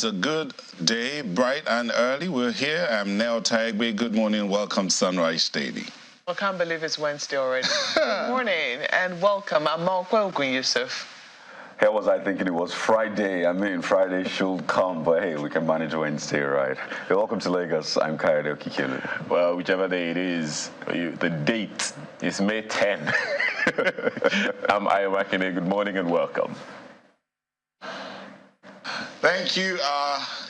It's a good day, bright and early. We're here. I'm Nell Taigbe. Good morning. Welcome to Sunrise Daily. I can't believe it's Wednesday already. Good morning and welcome. I'm Malkwe Yusuf. Here was I thinking it was Friday. I mean, Friday should come, but hey, we can manage Wednesday, right? Hey, welcome to Lagos. I'm Kayode Okikelu. Well, whichever day it is, the date is May 10. I'm Ayo Makine. Good morning and welcome. Thank you,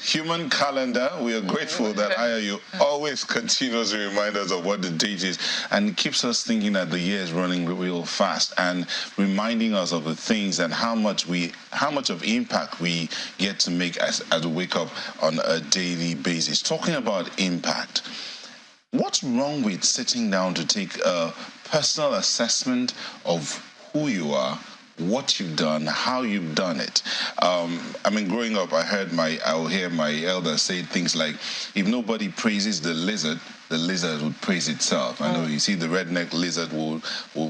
human calendar. We are grateful that Ayo always continuously reminds us of what the date is and keeps us thinking that the year is running real fast and reminding us of the things and how much of impact we get to make as we wake up on a daily basis. Talking about impact, what's wrong with sitting down to take a personal assessment of who you are, what you've done, how you've done it? I mean, growing up, I would hear my elders say things like, if nobody praises the lizard would praise itself. I know you see the redneck lizard will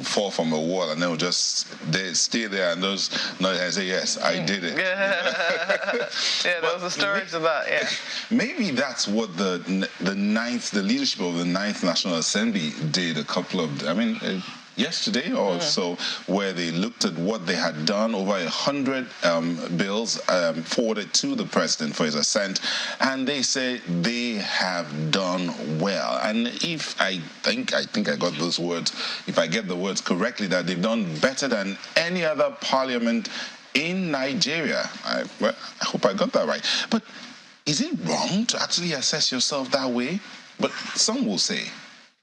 fall from a wall and then will just stay there and those nod and say, yes, I did it. Yeah, there was a story to that, yeah. Maybe that's what the leadership of the 9th National Assembly did yesterday or so, where they looked at what they had done, over 100 bills forwarded to the president for his assent, and they say they have done well. And if I think I got those words, if I get the words correctly, that they've done better than any other parliament in Nigeria. I hope I got that right. But is it wrong to actually assess yourself that way? But some will say,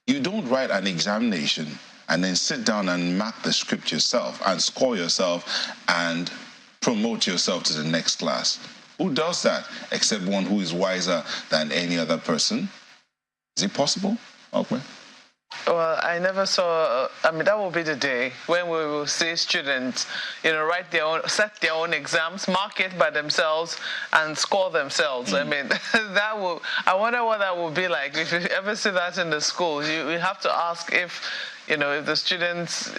you don't write an examination and then sit down and mark the script yourself and score yourself and promote yourself to the next class. Who does that except one who is wiser than any other person? Is it possible? Okay. Well, I never saw, that will be the day when we will see students, set their own exams, mark it by themselves and score themselves. I mean, I wonder what that will be like. If you ever see that in the schools, you have to ask if the students,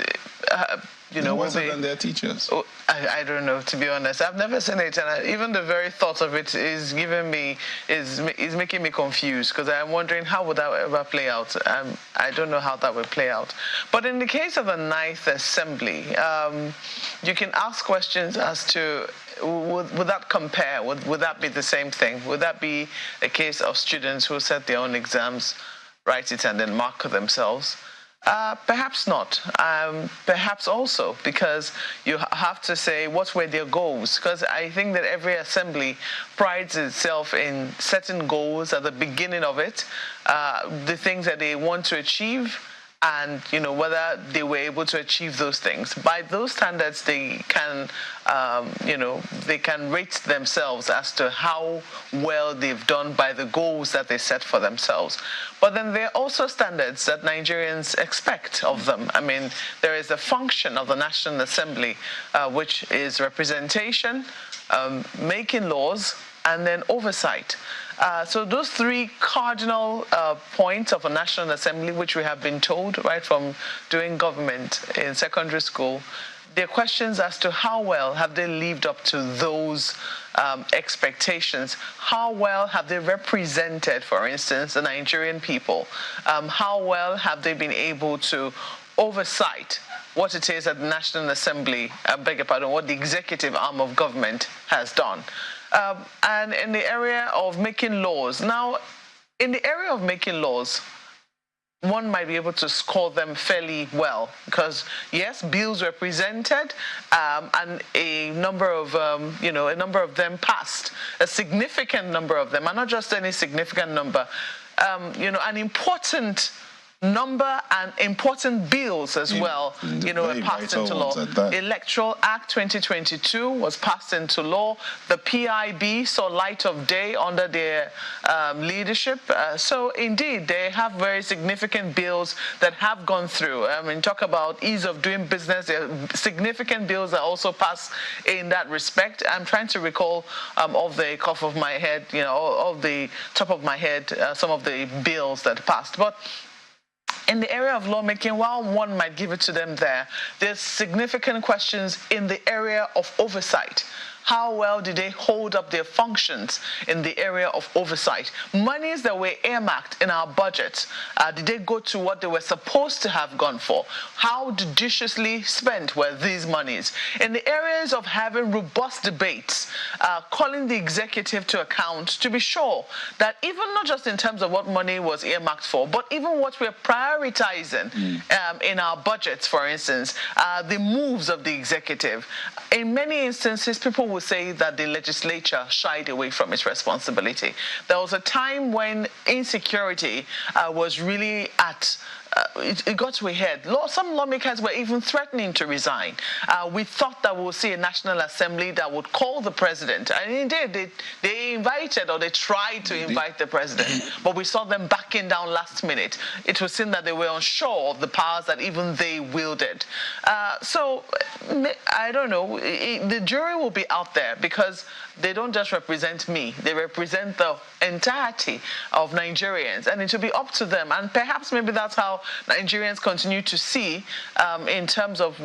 wiser than their teachers. I don't know, to be honest. I've never seen it, and even the very thought of it is making me confused, because I'm wondering how would that ever play out. I don't know how that would play out. But in the case of the 9th Assembly, you can ask questions as to would that compare? Would that be the same thing? Would that be a case of students who set their own exams, write it, and then mark themselves? Perhaps not. Perhaps also because you have to say what were their goals, because I think that every assembly prides itself in setting goals at the beginning of it, the things that they want to achieve, and whether they were able to achieve those things. By those standards, they can rate themselves as to how well they've done by the goals that they set for themselves. But then there are also standards that Nigerians expect of them. I mean, there is a function of the National Assembly, which is representation, making laws, and then oversight. So those three cardinal points of a National Assembly, which we have been told right from doing government in secondary school, there are questions as to how well have they lived up to those expectations. How well have they represented, for instance, the Nigerian people? How well have they been able to oversight what it is that the National Assembly, what the executive arm of government has done? And in the area of making laws. Now, in the area of making laws, one might be able to score them fairly well because, yes, bills were presented and a number of them passed, a significant number of them, and not just any significant number, an important number and important bills as well, were passed into law. Electoral Act 2022 was passed into law. The PIB saw light of day under their leadership. So indeed, they have very significant bills that have gone through. I mean, talk about ease of doing business. There are significant bills that also passed in that respect. I'm trying to recall off the cuff of my head, off the top of my head, some of the bills that passed. But in the area of lawmaking, while one might give it to them there's significant questions in the area of oversight. How well did they hold up their functions in the area of oversight? Monies that were earmarked in our budget, did they go to what they were supposed to have gone for? How judiciously spent were these monies? In the areas of having robust debates, calling the executive to account to be sure that even not just in terms of what money was earmarked for, but even what we're prioritizing in our budgets, for instance, the moves of the executive. In many instances, people will say that the legislature shied away from its responsibility. There was a time when insecurity was really at it got to a head. Some lawmakers were even threatening to resign. We thought that we'll see a National Assembly that would call the president. And indeed, they invited, or they tried to invite the president, but we saw them backing down last minute. It was seen that they were unsure of the powers that even they wielded. So, I don't know. The jury will be out there because they don't just represent me. They represent the entirety of Nigerians, and it will be up to them. And perhaps maybe that's how Nigerians continue to see, in terms of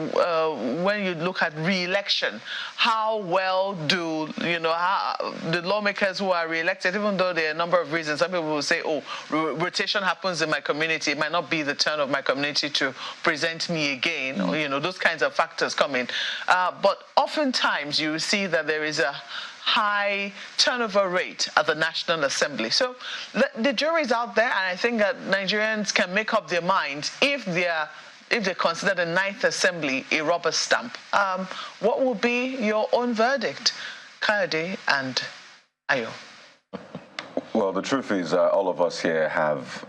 when you look at re-election, how well do the lawmakers who are re-elected, even though there are a number of reasons. Some people will say, oh, rotation happens in my community. It might not be the turn of my community to present me again, or those kinds of factors come in. But oftentimes you see that there is a high turnover rate at the National Assembly. So the jury's out there, and I think that Nigerians can make up their minds if they consider the 9th Assembly a rubber stamp. What will be your own verdict, Kayode and Ayo? Well, the truth is, all of us here have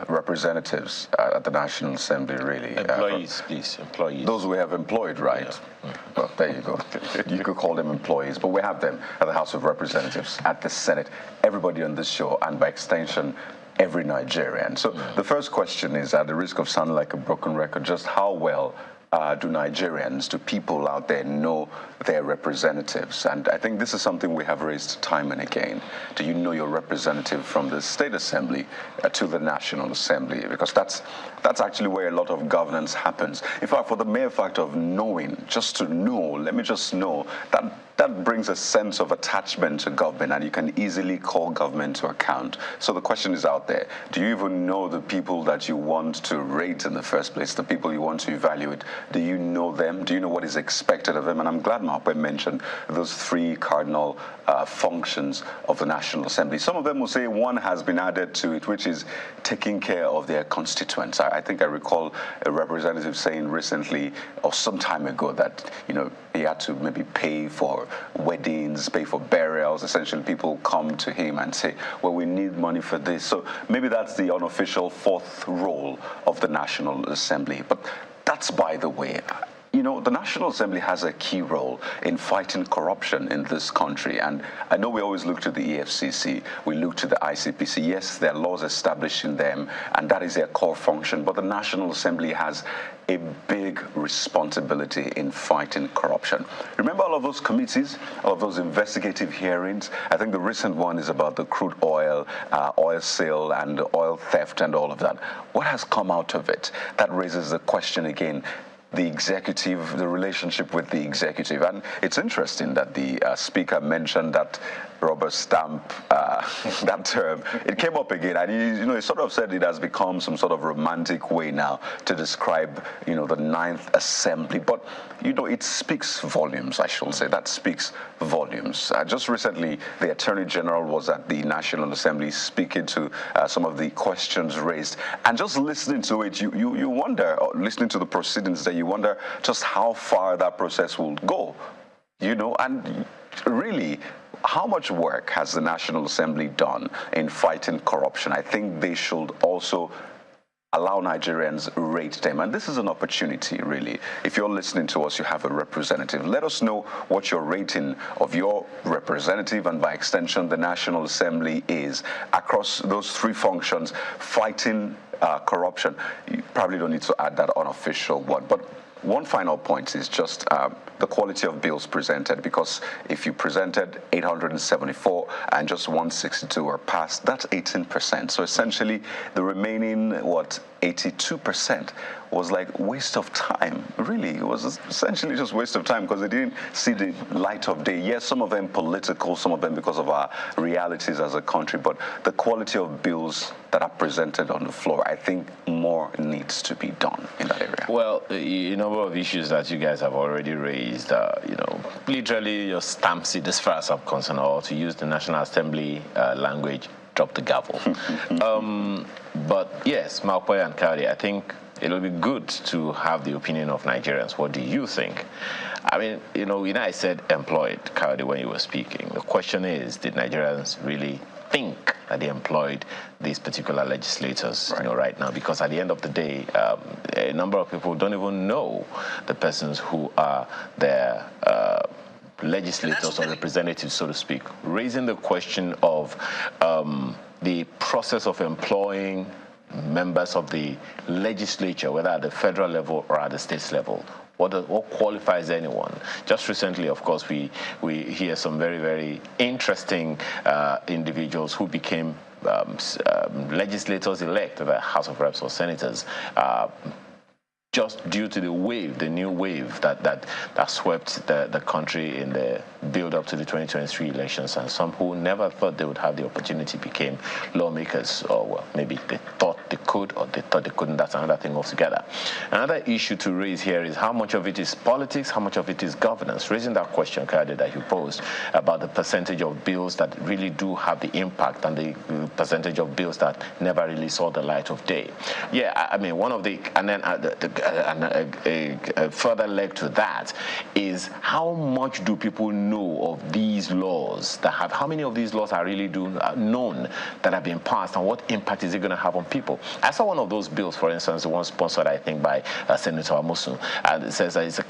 representatives at the National Assembly, really. Employees, please, employees. Those we have employed, right? Yeah. Well, there you go. You could call them employees, but we have them at the House of Representatives, at the Senate, everybody on this show, and by extension, every Nigerian. So the first question is, at the risk of sounding like a broken record, just how well do Nigerians, do people out there know their representatives? And I think this is something we have raised time and again. Do you know your representative from the State Assembly to the National Assembly? Because that's actually where a lot of governance happens. In fact, for the mere fact of knowing, just to know, let me just know, that brings a sense of attachment to government, and you can easily call government to account. So the question is out there. Do you even know the people that you want to rate in the first place, the people you want to evaluate? Do you know them? Do you know what is expected of them? And I'm glad Mape mentioned those 3 cardinal functions of the National Assembly. Some of them will say one has been added to it, which is taking care of their constituents. I think I recall a representative saying recently, or some time ago, that he had to maybe pay for weddings, pay for burials. Essentially, people come to him and say, well, we need money for this. So maybe that's the unofficial 4th role of the National Assembly. But that's by the way. The National Assembly has a key role in fighting corruption in this country. And I know we always look to the EFCC, we look to the ICPC. Yes, there are laws establishing them, and that is their core function. But the National Assembly has a big responsibility in fighting corruption. Remember all of those committees, all of those investigative hearings? I think the recent one is about the crude oil, oil sale and oil theft and all of that. What has come out of it? That raises the question again, the executive, the relationship with the executive. And it's interesting that the speaker mentioned that rubber stamp, that term. It came up again, and he sort of said it has become some sort of romantic way now to describe, the 9th Assembly. But, it speaks volumes, I should say. That speaks volumes. Just recently, the Attorney General was at the National Assembly speaking to some of the questions raised. And just listening to it, you wonder, listening to the proceedings there, you wonder just how far that process will go, and really, how much work has the National Assembly done in fighting corruption? I think they should also allow Nigerians rate them. And this is an opportunity, really. If you're listening to us, you have a representative. Let us know what your rating of your representative, and by extension, the National Assembly, is across those 3 functions, fighting corruption. You probably don't need to add that unofficial one. But one final point is just the quality of bills presented, because if you presented 874 and just 162 are passed, that's 18%. So essentially, the remaining, 82% was like waste of time. Really, it was essentially just waste of time because they didn't see the light of day. Yes, some of them political, some of them because of our realities as a country, but the quality of bills that are presented on the floor, I think more needs to be done in that area. Well, a number of issues that you guys have already raised, literally just stamps it as far as I'm concerned, or to use the National Assembly language, drop the gavel. But yes, Malpoy and Kaudi, I think it'll be good to have the opinion of Nigerians. What do you think? I mean, I said employed, Kaudi, when you were speaking. The question is, did Nigerians really think that they employed these particular legislators right now? Because at the end of the day, a number of people don't even know the persons who are their legislators or representatives, so to speak, raising the question of the process of employing members of the legislature, whether at the federal level or at the state level. What qualifies anyone? Just recently, of course, we hear some very, very interesting individuals who became legislators-elect, the House of Reps or senators, just due to the new wave that swept the country in the build-up to the 2023 elections, and some who never thought they would have the opportunity became lawmakers, or well, maybe they thought they could or they thought they couldn't. That's another thing altogether. Another issue to raise here is how much of it is politics, how much of it is governance. Raising that question, Kade, that you posed about the percentage of bills that really do have the impact and the percentage of bills that never really saw the light of day. Yeah, I mean, one of the, and then a further leg to that is how much do people know of these laws that have, how many of these laws are really known that have been passed, and what impact is it going to have on people? I saw one of those bills, for instance, the one sponsored, I think, by Senator Amosu, and it says that it's a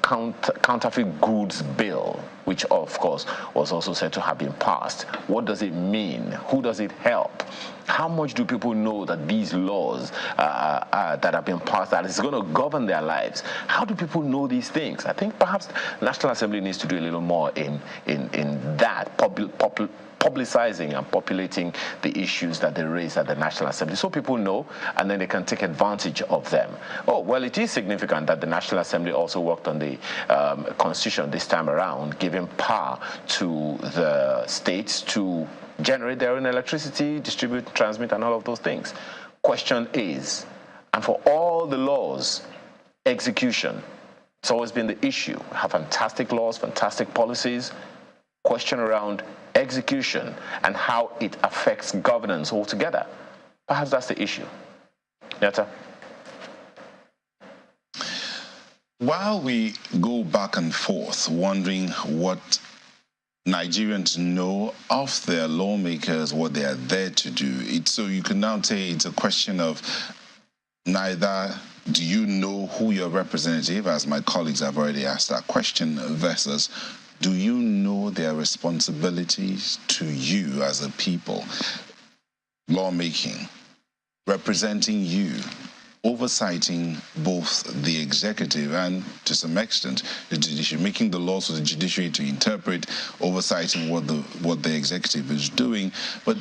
counterfeit goods bill, which of course was also said to have been passed. What does it mean? Who does it help? How much do people know that these laws that have been passed, that is going to govern their lives? How do people know these things? I think perhaps the National Assembly needs to do a little more in that, publicizing and populating the issues that they raise at the National Assembly so people know, and then they can take advantage of them. Oh, well, it is significant that the National Assembly also worked on the Constitution this time around, giving power to the states to generate their own electricity, distribute, transmit, and all of those things. Question is, and for all the laws, execution, it's always been the issue. We have fantastic laws, fantastic policies. Question around execution and how it affects governance altogether. Perhaps that's the issue. Netta? While we go back and forth wondering what Nigerians know of their lawmakers, what they are there to do, so you can now say it's a question of neither do you know who your representative, as my colleagues have already asked that question, versus do you know their responsibilities to you as a people? Lawmaking, representing you, oversighting both the executive and, to some extent, the judiciary, making the laws for the judiciary to interpret, oversighting what the executive is doing. But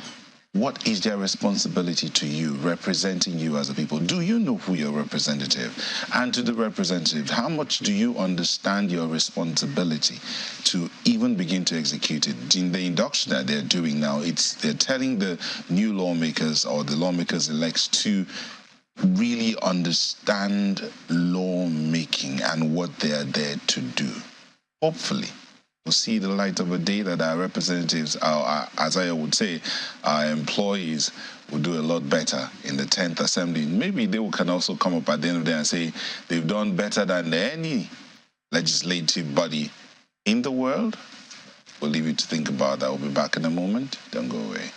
what is their responsibility to you, representing you as a people? Do you know who your representative? And to the representative, how much do you understand your responsibility to even begin to execute it? In the induction that they're doing now, they're telling the new lawmakers or the lawmakers-elects to really understand lawmaking and what they are there to do. Hopefully, we'll see the light of a day that our representatives, as I would say, our employees will do a lot better in the 10th Assembly. Maybe they can also come up at the end of the day and say they've done better than any legislative body in the world. We'll leave you to think about that. We'll be back in a moment. Don't go away.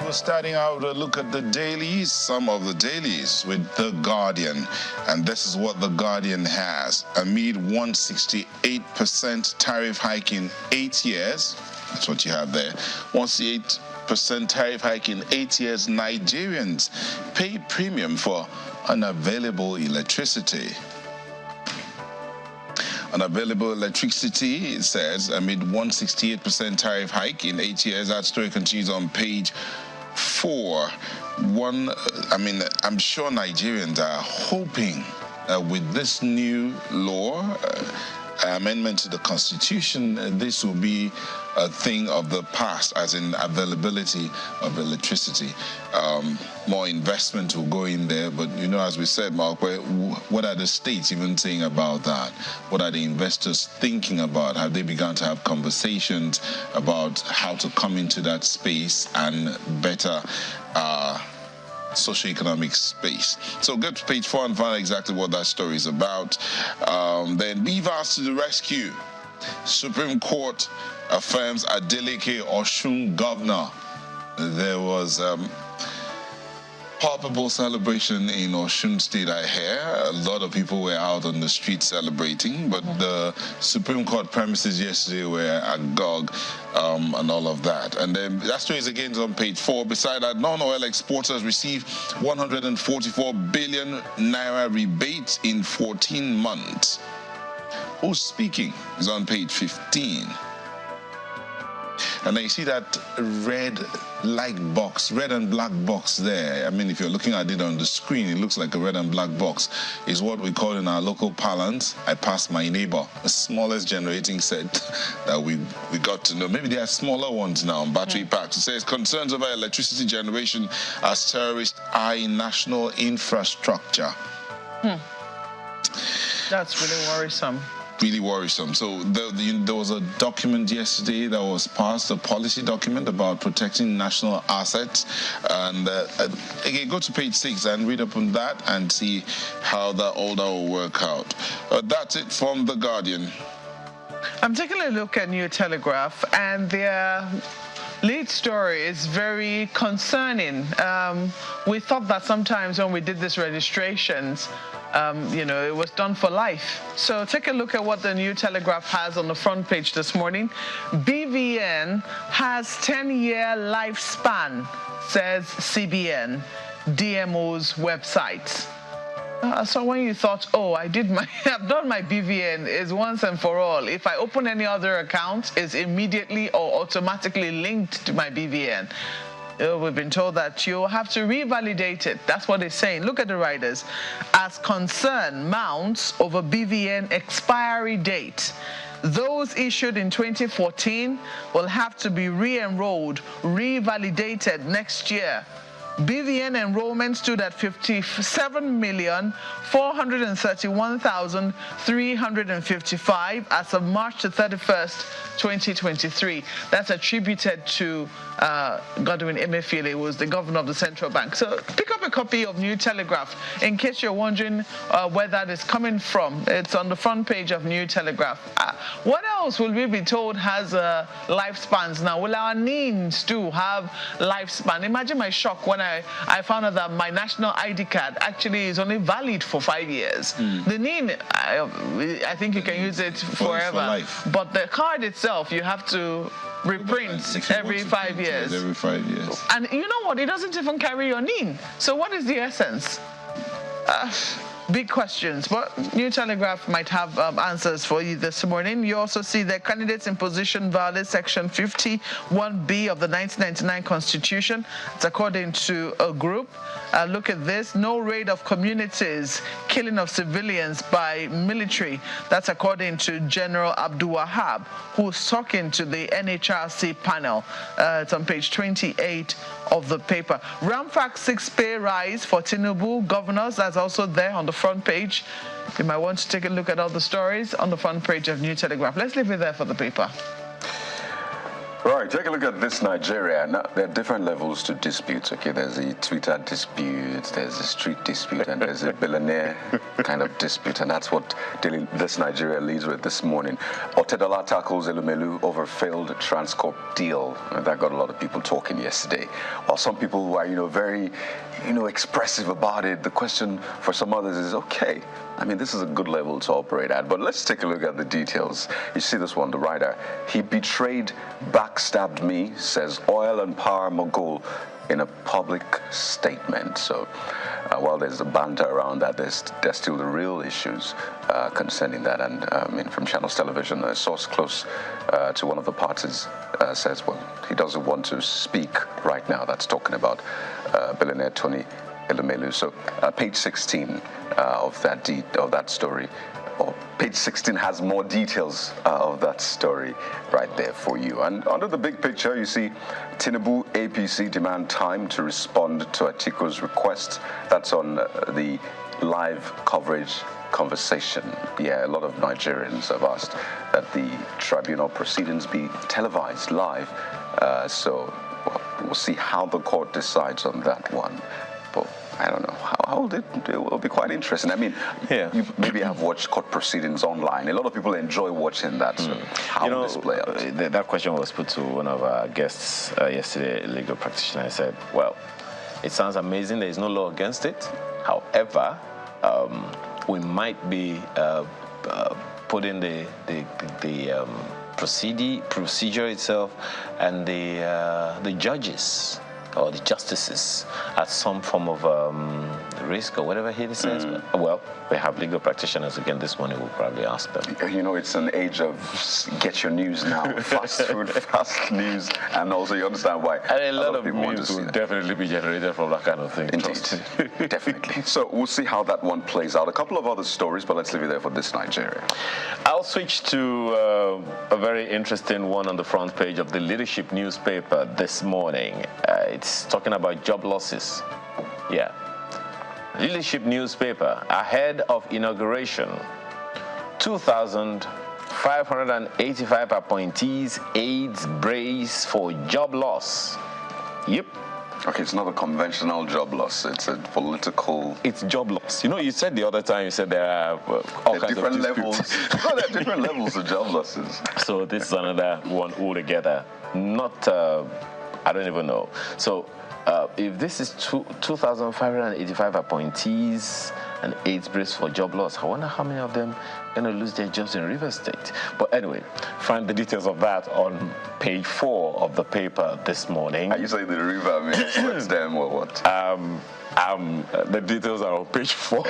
we're starting out a look at the dailies, some of the dailies with The Guardian. And this is what The Guardian has. Amid 168% tariff hike in 8 years, that's what you have there, 168% tariff hike in 8 years, Nigerians pay premium for unavailable electricity. Unavailable electricity, it says, amid 168% tariff hike in 8 years. That story continues on page 4. I'm sure Nigerians are hoping with this new law, amendment to the Constitution, this will be a thing of the past, as in availability of electricity. More investment will go in there, but as we said, Mark, what are the states even saying about that? What are the investors thinking about? Have they begun to have conversations about how to come into that space and better socioeconomic space? So go to page 4 and find out exactly what that story is about. Then Beavers to the rescue. Supreme Court affirms Adeleke Osun governor. There was palpable celebration in Osun State, I hear. A lot of people were out on the street celebrating, but the Supreme Court premises yesterday were agog and all of that. And then that story is again on page 4. Beside that, non-oil exporters receive 144 billion naira rebate in 14 months. Who's speaking is on page 15. And then you see that red and black box there. I mean, if you're looking at it on the screen, it looks like a red and black box. Is what we call in our local parlance, I passed my neighbor, the smallest generating set that we got to know. Maybe there are smaller ones now, battery packs. It says, concerns over electricity generation as terrorists eye national infrastructure. That's really worrisome. Really worrisome. So there was a document yesterday that was passed, a policy document about protecting national assets. And again, go to page 6 and read up on that and see how that all that will work out. That's it from The Guardian. I'm taking a look at New Telegraph, and their lead story is very concerning. We thought that sometimes when we did these registrations, it was done for life. So take a look at what the New Telegraph has on the front page this morning. BVN has 10-year lifespan, says CBN, DMO's website. So when you thought, I've done my BVN, is once and for all. If I open any other account, it's immediately or automatically linked to my BVN. We've been told that you'll have to revalidate it. That's what it's saying. Look at the riders. As concern mounts over BVN expiry date, those issued in 2014 will have to be re-enrolled, revalidated next year. BVN enrollment stood at 57,431,355 as of March the 31st, 2023. That's attributed to Godwin Emefiele, who was the governor of the central bank. So pick up a copy of New Telegraph in case you're wondering where that is coming from. It's on the front page of New Telegraph. What else will we be told has lifespans now? Will our NINs too have lifespan? Imagine my shock when I found out that my national ID card actually is only valid for 5 years. The NIN, I think you can use it forever. For life. But the card itself, you have to reprint every 5 years. Every 5 years. And you know what? It doesn't even carry your NIN. So what is the essence? Big questions, but New Telegraph might have answers for you this morning. You also see that candidates in position violate Section 51B of the 1999 Constitution. It's according to a group. Look at this. No raid of communities, killing of civilians by military. That's according to General Abdul Wahab, who's talking to the NHRC panel. It's on page 28 of the paper. Ramfac 6 pay rise for Tinubu governors. That's also there on the front page. You might want to take a look at all the stories on the front page of New Telegraph. Let's leave it there for the paper. Right, take a look at this Nigeria. Now, there are different levels to disputes, okay? There's a Twitter dispute, there's a street dispute, and there's a billionaire kind of dispute, and that's what this Nigeria leads with this morning. Otedola tackles Elumelu over failed Transcorp deal, and that got a lot of people talking yesterday. While some people were, very, expressive about it, the question for some others is, okay, I mean, this is a good level to operate at, but let's take a look at the details. You see this one, the writer. He betrayed, backstabbed me, says oil and power mogul in a public statement. So while there's a banter around that, there's still the real issues concerning that. And from Channels Television, a source close to one of the parties says, well, he doesn't want to speak right now. That's talking about billionaire Tony Elumelu. So page 16 of that story, or page 16 has more details of that story right there for you. And under the big picture, you see Tinubu APC demand time to respond to Atiku's request. That's on the live coverage conversation. Yeah, a lot of Nigerians have asked that the tribunal proceedings be televised live. So we'll see how the court decides on that one. But I don't know. It will be quite interesting. I mean, you maybe have watched court proceedings online. A lot of people enjoy watching that. So how will this play out? That question was put to one of our guests yesterday, a legal practitioner. I said, well, it sounds amazing. There is no law against it. However, we might be putting the procedure itself and the judges or the justices at some form of risk or whatever he says. Well, we have legal practitioners again this morning. We'll probably ask them. It's an age of get your news now, fast food, fast news, and also you understand why. And a lot of news will definitely be generated from that kind of thing. Indeed, definitely. So we'll see how that one plays out. A couple of other stories, but let's leave it there for this Nigeria. I'll switch to a very interesting one on the front page of the Leadership newspaper this morning. It's talking about job losses. Yeah. Leadership newspaper, ahead of inauguration, 2,585 appointees aids brace for job loss. Yep. Okay, it's not a conventional job loss. It's a political... It's job loss. You said the other time, you said there are all kinds different of levels. There are different levels of job losses. So this is another one altogether. Not, I don't even know. So if this is 2,585 appointees and aids brace for job loss, I wonder how many of them are going to lose their jobs in Rivers State. But anyway, find the details of that on page 4 of the paper this morning. Are you saying the river means them or what? The details are on page 4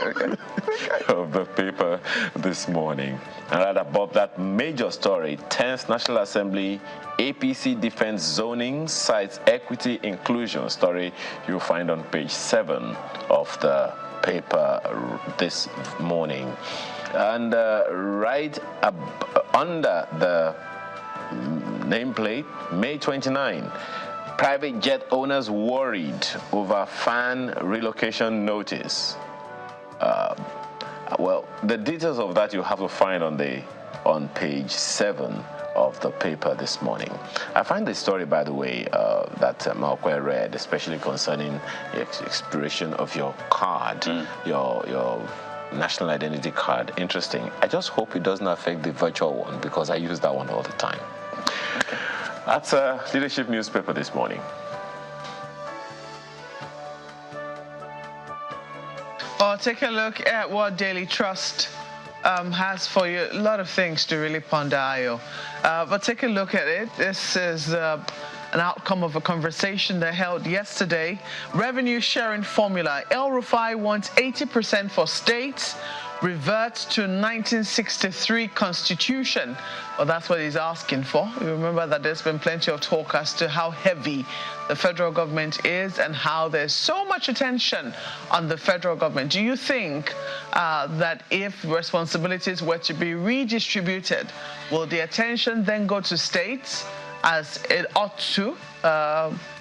of the paper this morning. And right above that major story, 10th National Assembly APC defense zoning cites equity inclusion story you'll find on page 7 of the paper this morning. And right under the nameplate, May 29, private jet owners worried over fan relocation notice. Well, the details of that you have to find on page 7 of the paper this morning. I find the story, by the way, that Malkwe read, especially concerning the expiration of your card, your national identity card, interesting. I just hope it doesn't affect the virtual one because I use that one all the time. Okay. That's a Leadership newspaper this morning. Take a look at what Daily Trust has for you. A lot of things to really ponder, Ayo. But take a look at it. This is an outcome of a conversation they held yesterday. Revenue sharing formula. El Rufai wants 80% for states, reverts to 1963 constitution. Well, that's what he's asking for. You remember that there's been plenty of talk as to how heavy the federal government is and how there's so much attention on the federal government. Do you think that if responsibilities were to be redistributed, will the attention then go to states as it ought to.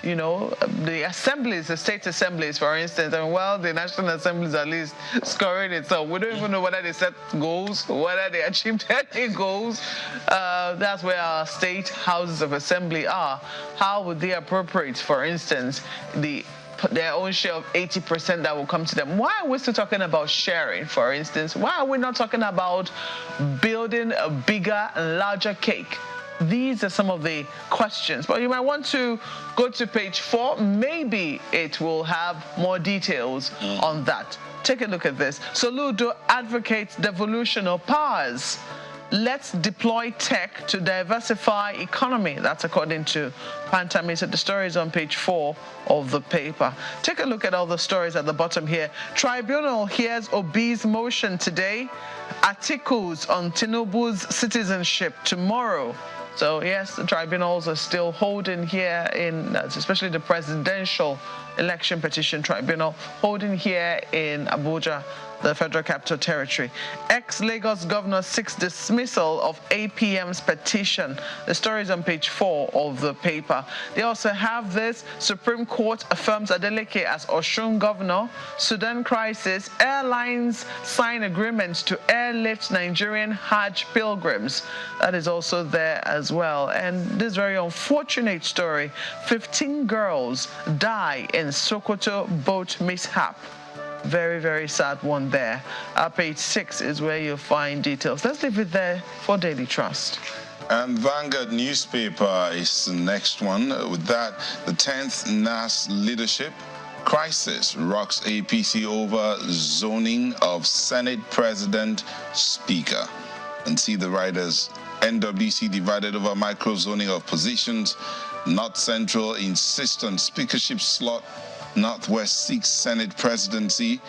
You know, the assemblies, the state assemblies, for instance, and well, the National Assembly is at least scoring itself. We don't even know whether they set goals, whether they achieved any goals. That's where our state houses of assembly are. How would they appropriate, for instance, their own share of 80% that will come to them? Why are we still talking about sharing, for instance? Why are we not talking about building a bigger and larger cake? These are some of the questions, but you might want to go to page 4. Maybe it will have more details on that. Take a look at this. Soludo advocates devolution of powers. Let's deploy tech to diversify economy. That's according to Pantami. So the story is on page 4 of the paper. Take a look at all the stories at the bottom here. Tribunal hears Obi's motion today. Articles on Tinubu's citizenship tomorrow. So yes, the tribunals are still holding here in, especially the Presidential Election Petition Tribunal, holding here in Abuja, the Federal Capital Territory. Ex-Lagos governor seeks dismissal of APM's petition. The story is on page 4 of the paper. They also have this: Supreme Court affirms Adeleke as Osun governor. Sudan crisis, airlines sign agreements to airlift Nigerian Hajj pilgrims. That is also there as well. And this very unfortunate story: 15 girls die in Sokoto boat mishap. Very, very sad one there. Page 6 is where you'll find details. Let's leave it there for Daily Trust. And Vanguard newspaper is the next one. With that, the 10th NAS leadership crisis rocks APC over zoning of Senate President Speaker. And see the writers: NWC divided over micro-zoning of positions. North Central insists on speakership slot. Northwest seeks Senate presidency.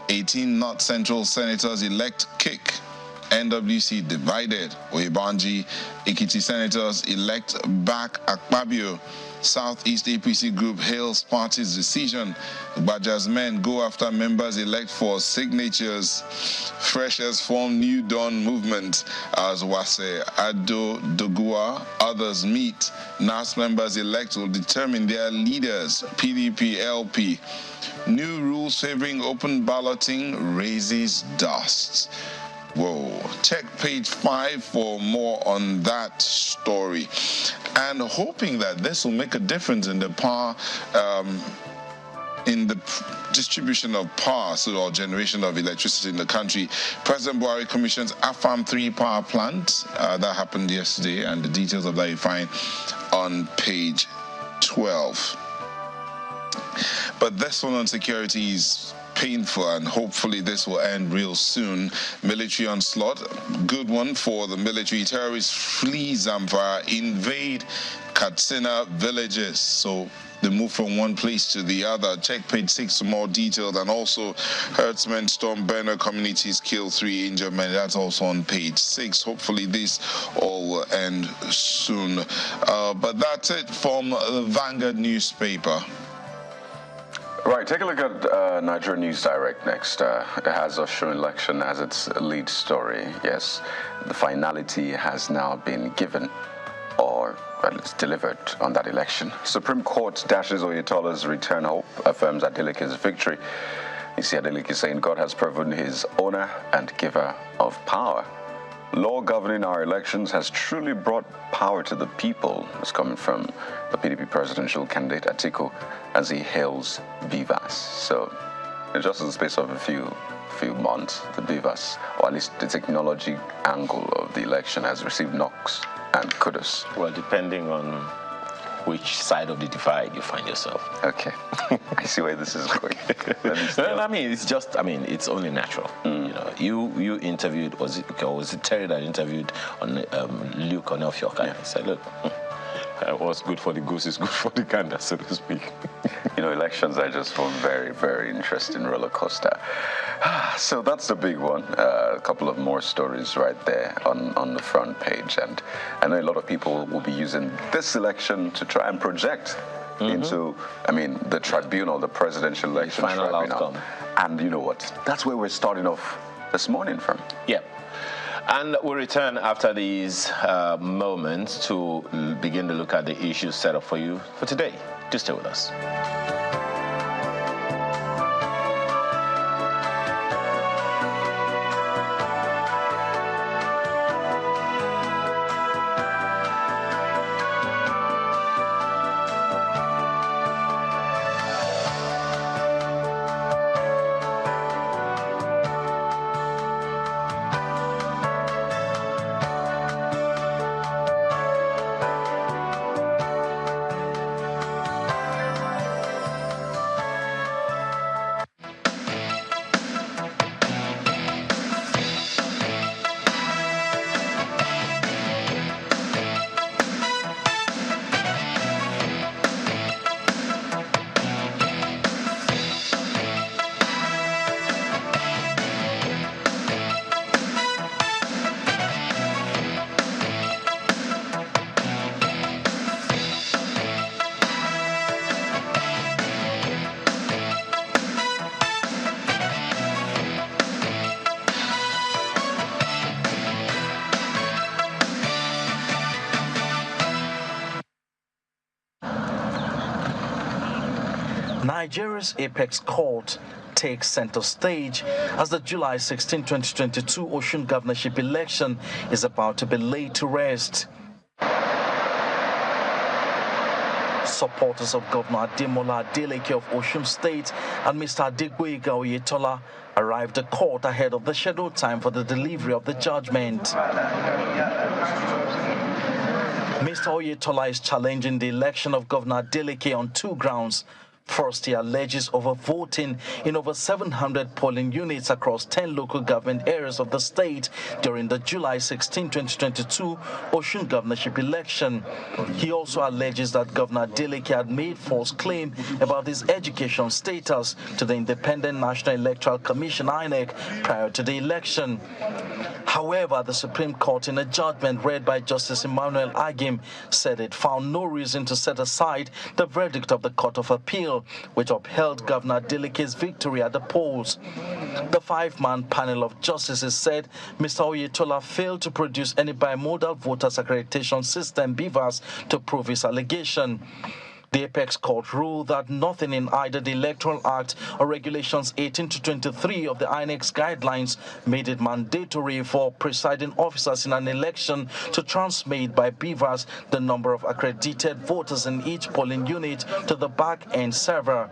18 North Central senators elect kick. NWC divided. Oyebanji, Ekiti senators elect back Akpabio. Southeast APC group hails party's decision. Baja's men go after members elect for signatures. Freshers form New Dawn movement as Wase, Ado, Dogua, others meet. NAS members elect will determine their leaders. PDP, LP. New rules favoring open balloting raises dust. Whoa. Check page 5 for more on that story. And hoping that this will make a difference in the power, in the distribution of power, or generation of electricity in the country. President Buhari commissions Afam 3 power plant. That happened yesterday, and the details of that you find on page 12. But this one on security is painful, and hopefully this will end real soon. Military onslaught, good one for the military. Terrorists flee Zamfara, invade Katsina villages. So they move from one place to the other. Check page 6 for more details. And also, herdsmen storm Berner communities, kill 3, injure men. That's also on page 6. Hopefully this all will end soon. But that's it from the Vanguard newspaper. Right, take a look at Nigeria News Direct next. It has Osun election as its lead story. Yes, the finality has now been given, or well, it's delivered on that election. Supreme Court dashes Oyetola's return hope, affirms Adeleke's victory. You see Adeleke saying God has proven his owner and giver of power. Law governing our elections has truly brought power to the people. It's coming from the PDP presidential candidate Atiku as he hails BVAS. So, in just in the space of a few months, the BVAS, or at least the technology angle of the election, has received knocks and kudos. Well, depending on which side of the divide you find yourself. Okay, I see where this is going. I mean, it's only natural. You know, you interviewed, was it Terry that interviewed on Luke Onelfioka? Yeah. He said, look, what's good for the goose is good for the gander, so to speak. You know, elections are just one very, very interesting roller coaster. So that's the big one. A couple of more stories right there on the front page. And I know a lot of people will be using this election to try and project into, the tribunal, the presidential election the final tribunal. Outcome. And you know what? That's where we're starting off this morning from. Yeah. And we'll return after these moments to begin to look at the issues set up for you for today. Do stay with us. Nigeria's apex court takes center stage as the July 16, 2022 Osun governorship election is about to be laid to rest. Supporters of Governor Ademola Adeleke of Osun State and Mr. Adegboyega Oyetola arrived at court ahead of the scheduled time for the delivery of the judgment. Mr. Oyetola is challenging the election of Governor Adeleke on two grounds. First, he alleges overvoting in over 700 polling units across 10 local government areas of the state during the July 16, 2022 Osun governorship election. He also alleges that Governor Adeleke had made false claim about his education status to the Independent National Electoral Commission (INEC) prior to the election. However, the Supreme Court, in a judgment read by Justice Emmanuel Agim, said it found no reason to set aside the verdict of the Court of Appeal, which upheld Governor Adeleke's victory at the polls. The five-man panel of justices said Mr. Oyetola failed to produce any bimodal voters accreditation system (BVAS) to prove his allegation. The apex court ruled that nothing in either the Electoral Act or Regulations 18 to 23 of the INEC's guidelines made it mandatory for presiding officers in an election to transmit by BVAS the number of accredited voters in each polling unit to the back-end server.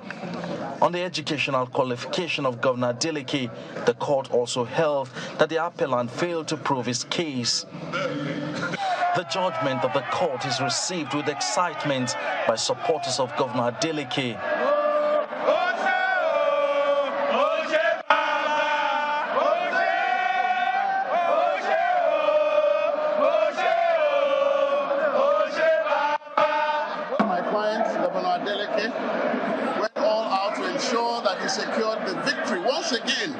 On the educational qualification of Governor Adeleke, the court also held that the appellant failed to prove his case. The judgment of the court is received with excitement by supporters of Governor Adeleke. My client, Governor Adeleke, went all out to ensure that he secured the victory once again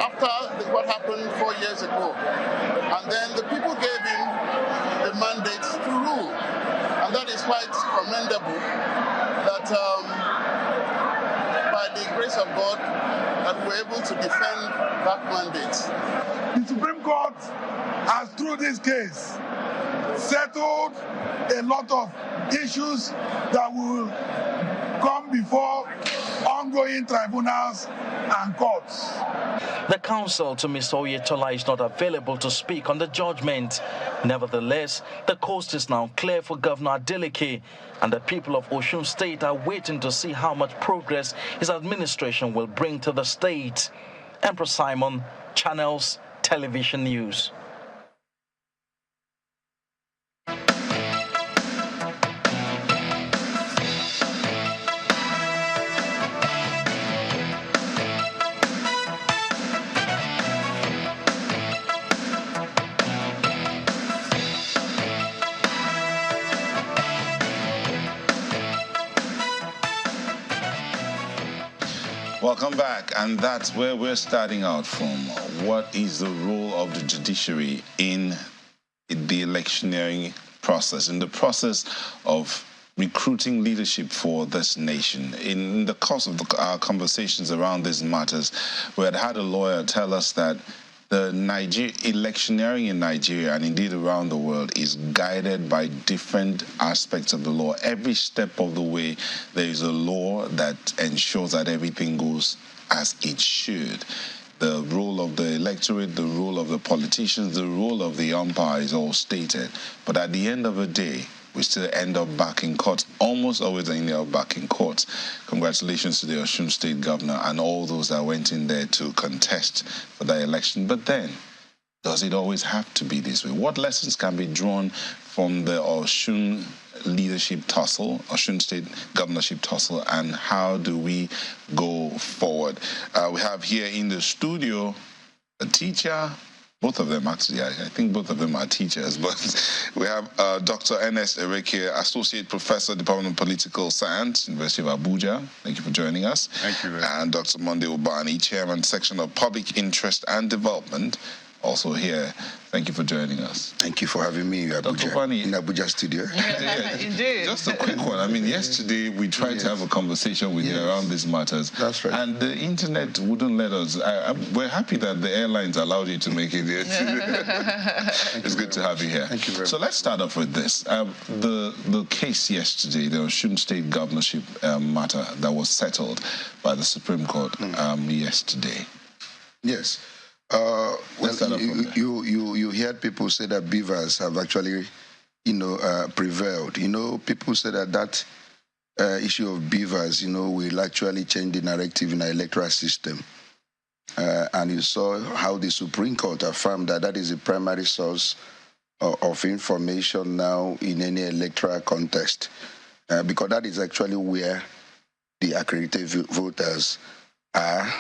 after what happened 4 years ago. And then the people gave him the mandate to rule. And that is quite commendable that by the grace of God that we're able to defend that mandate. The Supreme Court has, through this case, settled a lot of issues that will come before ongoing tribunals and courts. The counsel to Mr. Oyetola is not available to speak on the judgment. Nevertheless, the coast is now clear for Governor Adeleke, and the people of Osun State are waiting to see how much progress his administration will bring to the state. Emperor Simon, Channels Television News. Welcome back, and that's where we're starting out from. What is the role of the judiciary in the electioneering process, in the process of recruiting leadership for this nation? In the course of our conversations around these matters, we had a lawyer tell us that the electioneering in Nigeria and indeed around the world is guided by different aspects of the law. Every step of the way, there is a law that ensures that everything goes as it should. The role of the electorate, the role of the politicians, the role of the umpire is all stated. But at the end of the day, we still end up back in court, almost always end up back in court. Congratulations to the Osun State Governor and all those that went in there to contest for that election. But then, does it always have to be this way? What lessons can be drawn from the Osun leadership tussle, Osun State governorship tussle, and how do we go forward? We have here in the studio a teacher. Both of them, actually. I think both of them are teachers. But we have Dr. Ernest Ereke, Associate Professor, Department of Political Science, University of Abuja. Thank you for joining us. Thank you very much. And Dr. Monday Ubani, Chairman, Section of Public Interest and Development, also here. Thank you for joining us. Thank you for having me in Abuja studio. Yeah, indeed. Just a quick one. I mean, yesterday we tried to have a conversation with you around these matters. That's right. And the internet wouldn't let us. We're happy that the airlines allowed you to make it. It's good to have you here. Thank you very much. So let's start off with this. The case yesterday, the Osun State governorship matter that was settled by the Supreme Court yesterday. Yes. Well, you heard people say that beavers have actually, prevailed. People say that issue of beavers, will actually change the narrative in our electoral system. And you saw how the Supreme Court affirmed that is the primary source of information now in any electoral contest, because that is actually where the accredited voters are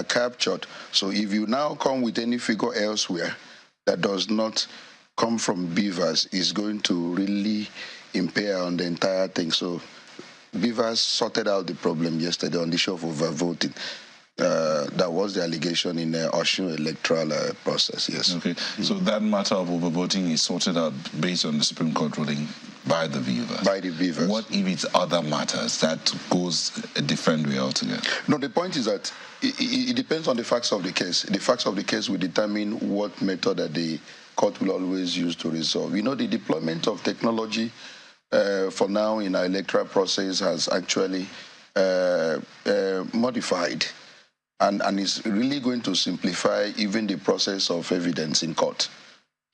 captured. So if you now come with any figure elsewhere that does not come from beavers, is going to really impair on the entire thing. So beavers sorted out the problem yesterday on the issue of overvoting. That was the allegation in the Osun electoral process, yes. Okay, so that matter of overvoting is sorted out based on the Supreme Court ruling by the beavers? By the beavers. What if it's other matters that goes a different way altogether? No, the point is that it depends on the facts of the case. The facts of the case will determine what method that the court will always use to resolve. The deployment of technology for now in our electoral process has actually modified and is really going to simplify even the process of evidence in court.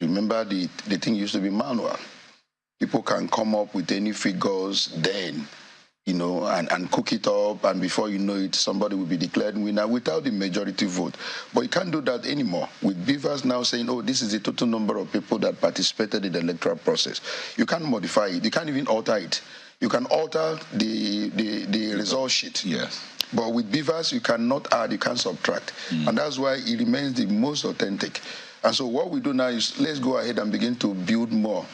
Remember, the thing used to be manual. People can come up with any figures then, and cook it up, and before you know it, somebody will be declared winner without the majority vote. But you can't do that anymore. With beavers now saying, oh, this is the total number of people that participated in the electoral process. You can't modify it. You can't even alter it. You can alter the result sheet. Yes. But with beavers, you cannot add, you can't subtract. And that's why it remains the most authentic. And so what we do now is let's go ahead and begin to build more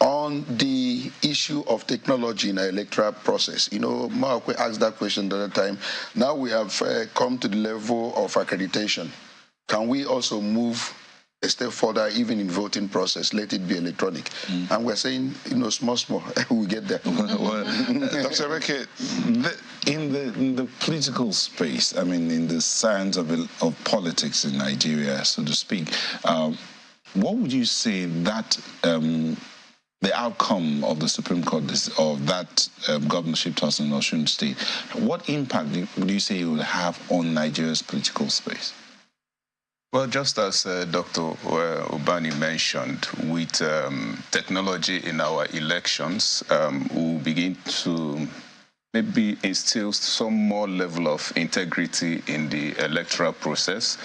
on the issue of technology in our electoral process. Mark asked that question the other time. Now we have come to the level of accreditation. Can we also move a step further even in voting process? Let it be electronic. And we're saying, small, we get there. Well, Dr. Ereke, in the political space, in the science of politics in Nigeria, so to speak, what would you say that the outcome of the Supreme Court of that governorship tussle in Osun State, what impact would you say it will have on Nigeria's political space? Well, just as Dr. Ubani mentioned, with technology in our elections, we'll begin to maybe instill some more level of integrity in the electoral process.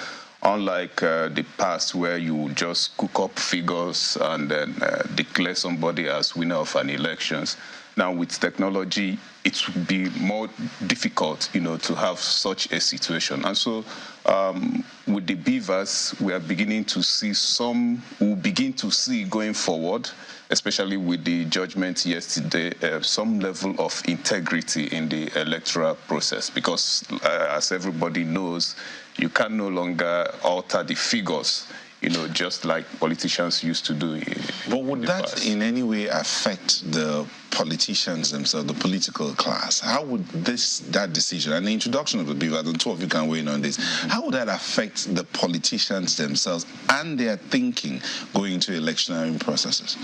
Unlike the past where you just cook up figures and then declare somebody as winner of an elections. Now with technology, it would be more difficult, to have such a situation. And so with the beavers, we are beginning to see we'll begin to see going forward, especially with the judgment yesterday, some level of integrity in the electoral process. Because as everybody knows, you can no longer alter the figures, just like politicians used to do. But would that in any way affect the politicians themselves, the political class, how would that decision and the introduction of the bill, and the two of you can weigh in on this, how would that affect the politicians themselves and their thinking going into electioneering processes?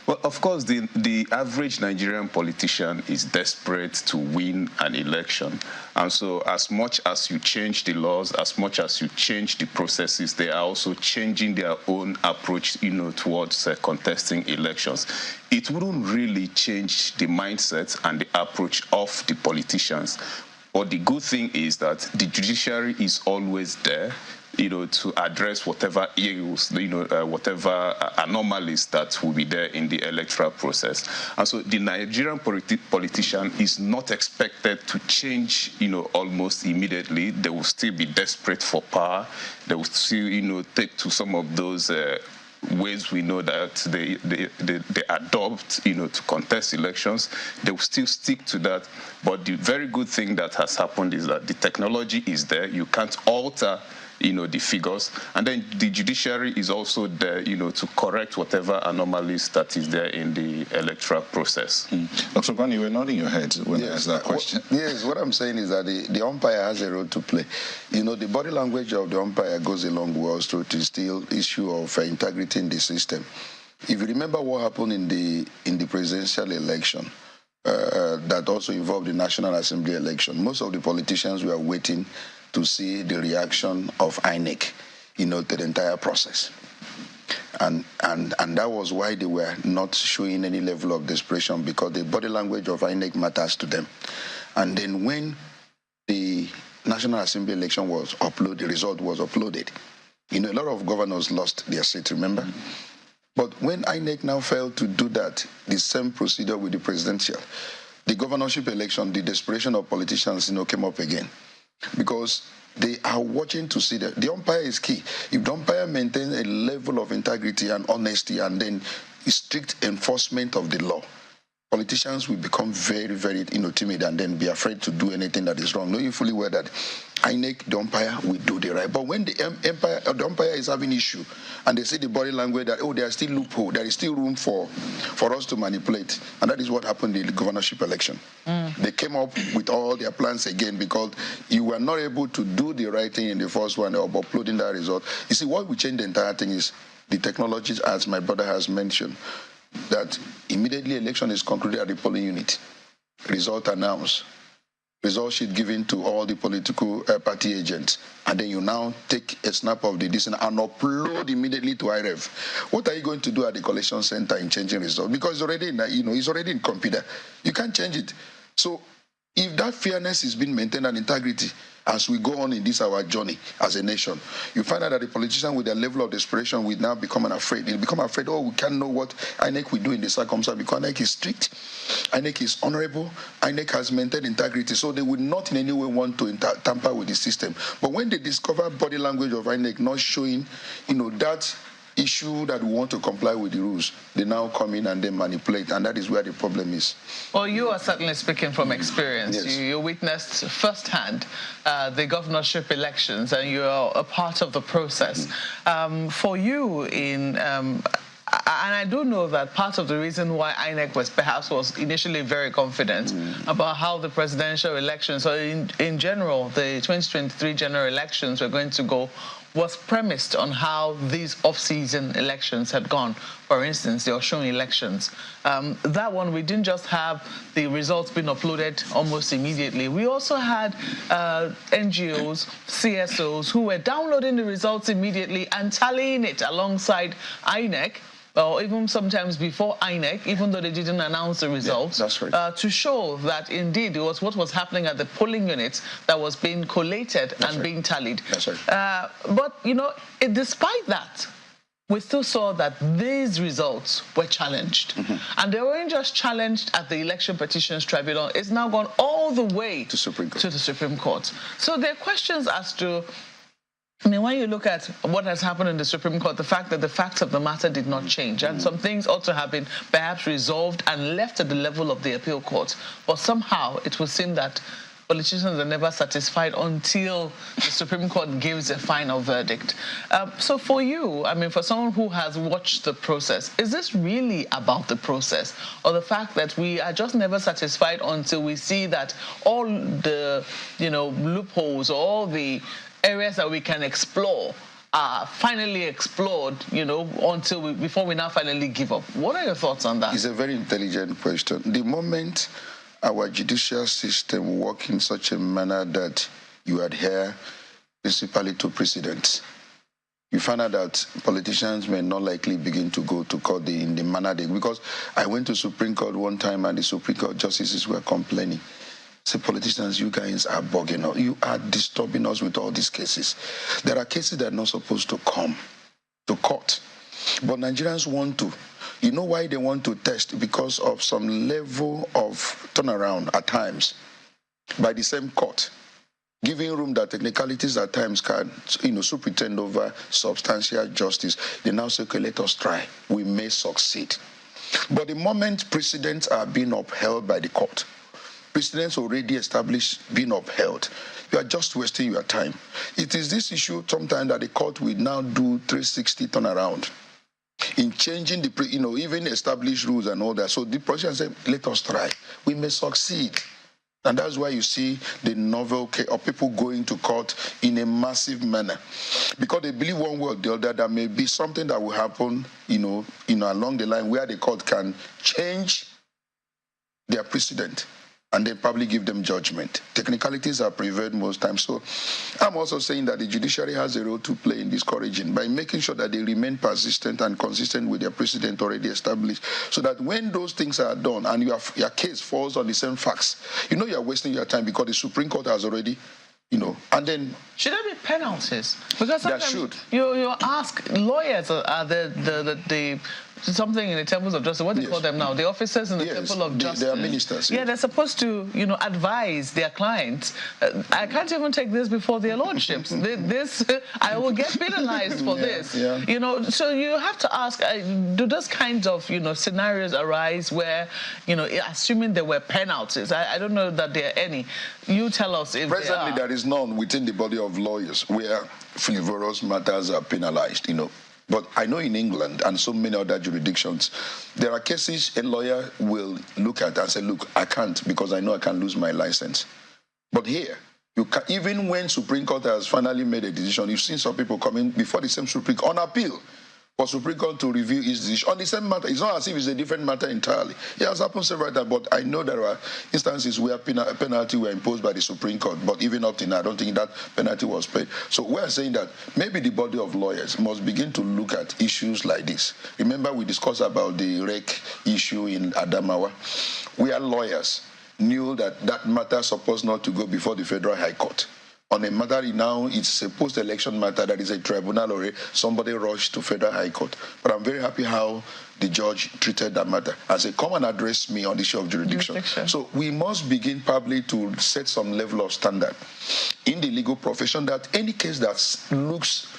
Well, of course, the average Nigerian politician is desperate to win an election. And so as much as you change the laws, as much as you change the processes, they are also changing their own approach, towards contesting elections. It wouldn't really change the mindset and the approach of the politicians. But the good thing is that the judiciary is always there, to address whatever ills, whatever anomalies that will be there in the electoral process. And so the Nigerian politician is not expected to change, almost immediately. They will still be desperate for power. They will still, take to some of those ways we know that they adopt, to contest elections. They will still stick to that. But the very good thing that has happened is that the technology is there. You can't alter the figures, and then the judiciary is also there, to correct whatever anomalies that is there in the electoral process. Dr. Brown, you were nodding your head when I asked that question. Yes, what I'm saying is that the umpire has a role to play. The body language of the umpire goes a long way also to still issue of integrity in the system. If you remember what happened in the presidential election, that also involved the National Assembly election, most of the politicians were waiting to see the reaction of INEC, to the entire process. And that was why they were not showing any level of desperation, because the body language of INEC matters to them. And then when the National Assembly election was uploaded, the result was uploaded, a lot of governors lost their seat, remember? But when INEC now failed to do that, the same procedure with the presidential, the governorship election, the desperation of politicians, came up again. Because they are watching to see that the umpire is key. If the umpire maintains a level of integrity and honesty and then strict enforcement of the law, politicians will become very, very timid and then be afraid to do anything that is wrong, knowing fully well that INEC, the umpire, will do the right. But when the umpire is having issue and they see the body language that, there is still loophole, there is still room for us to manipulate, and that is what happened in the governorship election. They came up with all their plans again because you were not able to do the right thing in the first one of uploading that result. You see, what will change the entire thing is the technologies, as my brother has mentioned, that immediately election is concluded at the polling unit, result announced, result sheet given to all the political party agents, and then you now take a snap of the decision and upload immediately to IREV. What are you going to do at the collection center in changing result? Because it's already in, it's already in computer. You can't change it. So if that fairness is being maintained and integrity as we go on in this our journey as a nation, you find out that the politician with their level of desperation will now become afraid. They'll become afraid, we can't know what INEC will do in the circumstance because INEC is strict, INEC is honorable, INEC has maintained integrity, so they would not in any way want to tamper with the system. But when they discover body language of INEC not showing, that issue that we want to comply with the rules, they now come in and they manipulate, and that is where the problem is. Well, you are certainly speaking from experience. Yes. You witnessed firsthand the governorship elections, and you are a part of the process. For you, and I do know that part of the reason why INEC was initially very confident about how the presidential elections, or in general, the 2023 general elections were going to go, was premised on how these off-season elections had gone. For instance, the Osun elections. That one, we didn't just have the results being uploaded almost immediately. We also had NGOs, CSOs, who were downloading the results immediately and tallying it alongside INEC, or even sometimes before INEC, even though they didn't announce the results, that's right. to show that indeed it was what was happening at the polling units that was being collated and being tallied. That's right. But, despite that, we still saw that these results were challenged. And they weren't just challenged at the Election Petitions Tribunal. It's now gone all the way to the Supreme Court. So there are questions as to, when you look at what has happened in the Supreme Court, the fact that the facts of the matter did not change, and some things ought to have been perhaps resolved and left at the level of the appeal court, but somehow it was seen that politicians are never satisfied until the Supreme Court gives a final verdict. So for you, I mean, for someone who has watched the process, is this really about the process, or the fact that we are just never satisfied until we see that all the, loopholes, all the areas that we can explore are finally explored, before we now finally give up? What are your thoughts on that? It's a very intelligent question. The moment our judicial system works in such a manner that you adhere principally to precedents, you find out that politicians may not likely begin to go to court in the manner they... Because I went to Supreme Court one time and the Supreme Court justices were complaining. Say, politicians, you guys are bugging us. You are disturbing us with all these cases. There are cases that are not supposed to come to court. But Nigerians want to. You know why they want to test? Because of some level of turnaround at times by the same court, giving room that technicalities at times can, superintend over substantial justice. They now say, okay, let us try. We may succeed. But the moment precedents are being upheld by the court, precedents already established being upheld, you are just wasting your time. It is this issue sometimes that the court will now do 360 turnaround in changing the, even established rules and all that. So the politicians say, let us try. We may succeed. And that's why you see the novel case of people going to court in a massive manner, because they believe one way or the other there may be something that will happen, along the line where the court can change their precedent and then probably give them judgment. Technicalities are prevailed most times. So I'm also saying that the judiciary has a role to play in discouraging by making sure that they remain persistent and consistent with their precedent already established, so that when those things are done and your case falls on the same facts, you're wasting your time because the Supreme Court has already, and then... Should there be penalties? Because sometimes should. You ask, lawyers are the something in the temples of justice. What do they call them now? The officers in the temple of justice. They are ministers. Yeah, they're supposed to, advise their clients. I can't even take this before their lordships. I will get penalized for this. Yeah. So you have to ask, do those kinds of, scenarios arise where, assuming there were penalties? I don't know that there are any. You tell us if presently there is none within the body of lawyers where frivolous matters are penalized, But I know in England and so many other jurisdictions, there are cases a lawyer will look at and say, look, I can't because I know I can lose my license. But here, even when Supreme Court has finally made a decision, you've seen some people coming before the same Supreme Court on appeal for Supreme Court to review his decision on the same matter. It's not as if it's a different matter entirely. It has happened several times, but I know there are instances where penalty were imposed by the Supreme Court, but even up to now, I don't think that penalty was paid. So we're saying that maybe the body of lawyers must begin to look at issues like this. Remember we discussed about the REC issue in Adamawa, where lawyers knew that matter supposed not to go before the Federal High Court. On a matter now, it's a post-election matter that is a tribunal or somebody rushed to Federal High Court. But I'm very happy how the judge treated that matter. I said, come and address me on the issue of jurisdiction. So we must begin probably to set some level of standard in the legal profession that any case that looks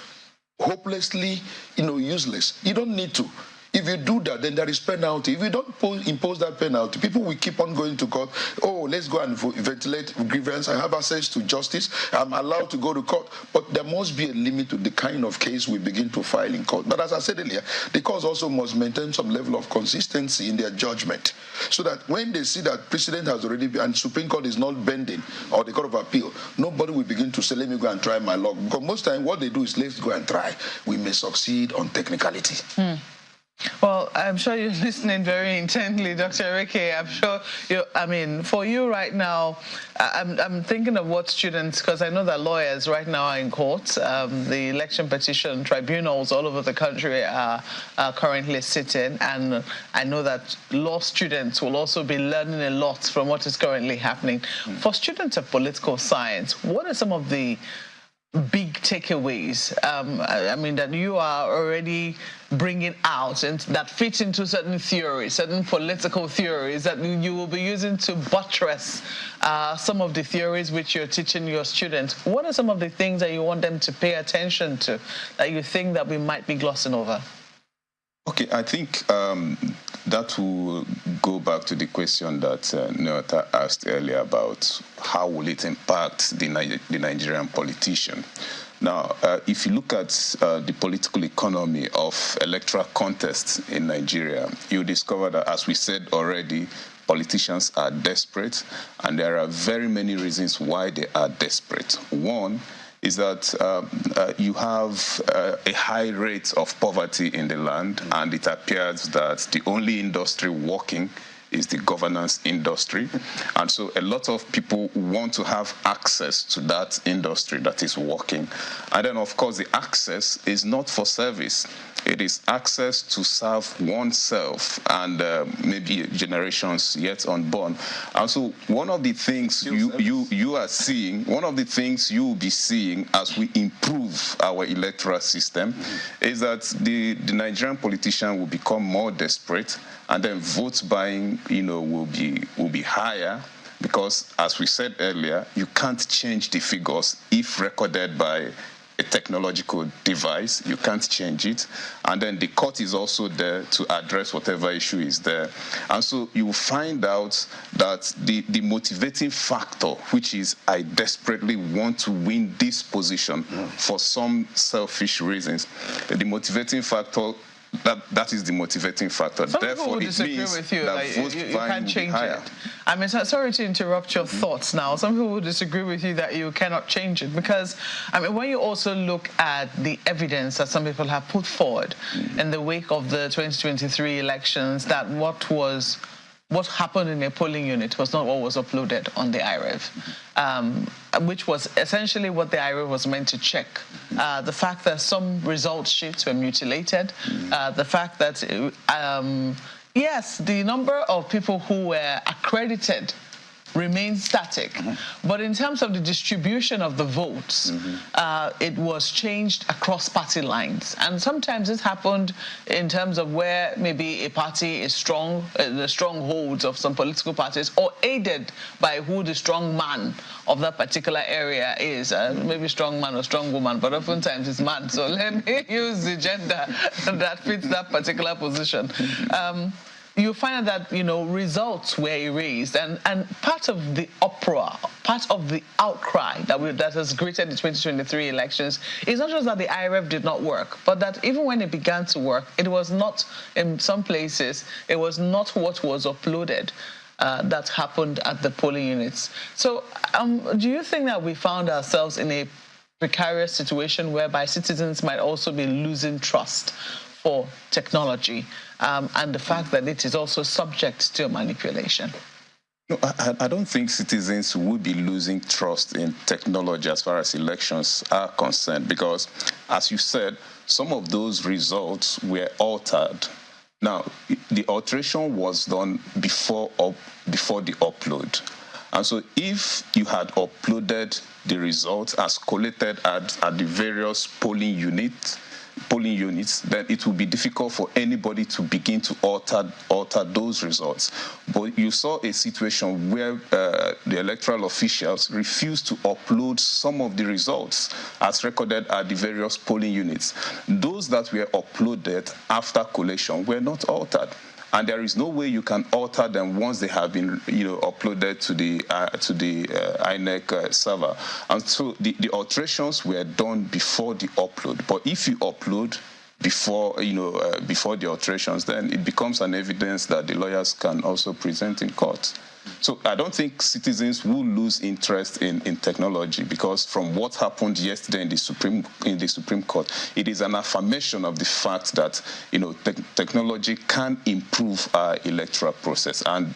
hopelessly, useless, you don't need to. If you do that, then there is penalty. If you don't impose that penalty, people will keep on going to court. Oh, let's go and ventilate grievance. I have access to justice. I'm allowed to go to court. But there must be a limit to the kind of case we begin to file in court. But as I said earlier, the courts also must maintain some level of consistency in their judgment, so that when they see that precedent has already been, and Supreme Court is not bending, or the Court of Appeal, nobody will begin to say, let me go and try my luck. Because most time what they do is, let's go and try. We may succeed on technicality. Well, I'm sure you're listening very intently, Dr. Reke. I'm sure for you right now, I'm thinking of what students, because I know that lawyers right now are in court. The election petition tribunals all over the country are currently sitting, and I know that law students will also be learning a lot from what is currently happening. For students of political science, what are some of the big takeaways that you are already bringing out and that fits into certain theories, certain political theories that you will be using to buttress some of the theories which you're teaching your students? What are some of the things that you want them to pay attention to that you think that we might be glossing over? Okay, I think that will go back to the question that Nyota asked earlier about how will it impact the Nigerian politician. Now, if you look at the political economy of electoral contests in Nigeria, you discover that, as we said already, politicians are desperate, and there are very many reasons why they are desperate. One is that you have a high rate of poverty in the land, and it appears that the only industry working is the governance industry. And so a lot of people want to have access to that industry that is working. And then, of course, the access is not for service. It is access to serve oneself and maybe generations yet unborn. And so one of the things you are seeing, one of the things you will be seeing as we improve our electoral system is that the Nigerian politician will become more desperate, and then vote buying, will be higher, because, as we said earlier, you can't change the figures if recorded by a technological device. You can't change it. And then the court is also there to address whatever issue is there. And so you find out that the motivating factor, which is I desperately want to win this position for some selfish reasons, the motivating factor, that is the motivating factor. Some Therefore, people will disagree with you. You can't change it. I mean, sorry to interrupt your thoughts now. Some people will disagree with you that you cannot change it, because, I mean, when you also look at the evidence that some people have put forward in the wake of the 2023 elections, that what happened in a polling unit was not what was uploaded on the IREV, which was essentially what the IREV was meant to check. The fact that some result sheets were mutilated, the fact that, yes, the number of people who were accredited remained static. But in terms of the distribution of the votes, it was changed across party lines. And sometimes it happened in terms of where maybe a party is strong, the strongholds of some political parties, or aided by who the strong man of that particular area is. Maybe strong man or strong woman, but oftentimes it's man. So let me use the gender that fits that particular position. You find out that, results were erased, and part of the uproar, part of the outcry that has greeted the 2023 elections is not just that the IREV did not work, but that even when it began to work, it was not, in some places, it was not what was uploaded that happened at the polling units. So do you think that we found ourselves in a precarious situation whereby citizens might also be losing trust for technology, and the fact that it is also subject to manipulation? No, I don't think citizens will be losing trust in technology as far as elections are concerned, because, as you said, some of those results were altered. Now, the alteration was done before the upload. And so if you had uploaded the results as collated at the various polling units, then it will be difficult for anybody to begin to alter those results. But you saw a situation where the electoral officials refused to upload some of the results as recorded at the various polling units. Those that were uploaded after collation were not altered. And there is no way you can alter them once they have been, uploaded to the INEC server. And so the alterations were done before the upload. But if you upload before the alterations, then it becomes an evidence that the lawyers can also present in court. So I don't think citizens will lose interest in technology, because from what happened yesterday in the Supreme Court, it is an affirmation of the fact that technology can improve our electoral process, and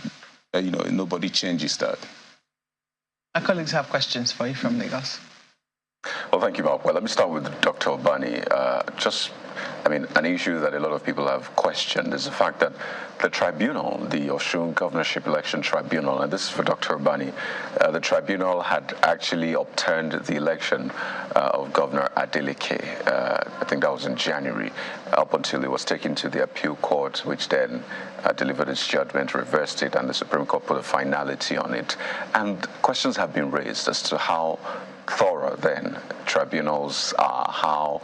nobody changes that. Our colleagues have questions for you from Lagos. Well, thank you, Mark. Well, let me start with Dr. Obani. An issue that a lot of people have questioned is the fact that the tribunal, the Osun Governorship Election Tribunal, and this is for Dr. Obani, the tribunal had actually upturned the election of Governor Adeleke. I think that was in January, up until it was taken to the appeal court, which then delivered its judgment, reversed it, and the Supreme Court put a finality on it. And questions have been raised as to how thorough then tribunals are, how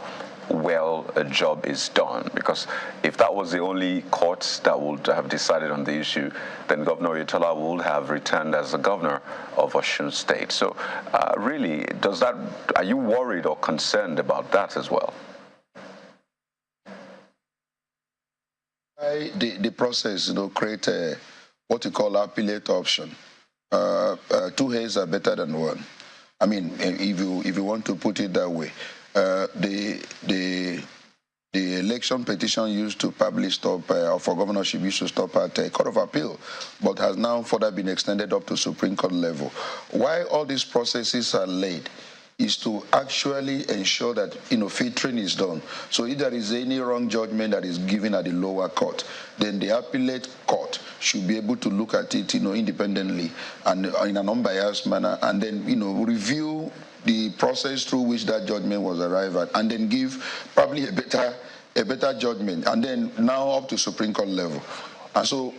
well a job is done. Because if that was the only court that would have decided on the issue, then Governor Oyetola would have returned as the governor of Osun State. So really, are you worried or concerned about that as well? The process, create what you call appellate option. Two heads are better than one. I mean, if you want to put it that way, the election petition used to publish stop for governorship used to stop at Court of Appeal, but has now further been extended up to Supreme Court level. Why all these processes are laid is to actually ensure that filtering is done. So if there is any wrong judgment that is given at the lower court, then the appellate court should be able to look at it independently and in an unbiased manner, and then review the process through which that judgment was arrived at, and then give probably a better judgment, and then now up to Supreme Court level. And so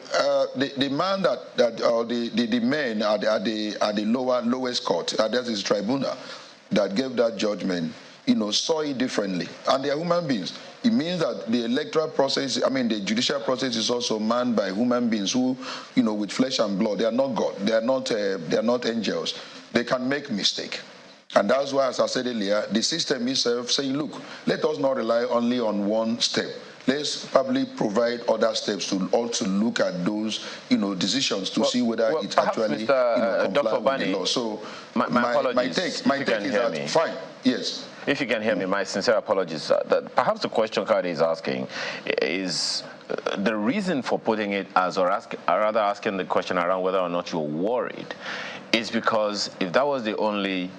the man the men at the lowest court, that is tribunal, that gave that judgment, saw it differently. And they are human beings. It means that the electoral process, the judicial process is also manned by human beings who, with flesh and blood. They are not God. They are not angels. They can make mistake. And that's why, as I said earlier, the system itself saying, look, let us not rely only on one step. Let's probably provide other steps to also look at those, decisions to see whether it actually complies with the law. So my take is that fine. Yes. If you can hear me, my sincere apologies. Perhaps the question Kadi is asking is the reason for putting it rather asking the question around whether or not you're worried is because if that was the only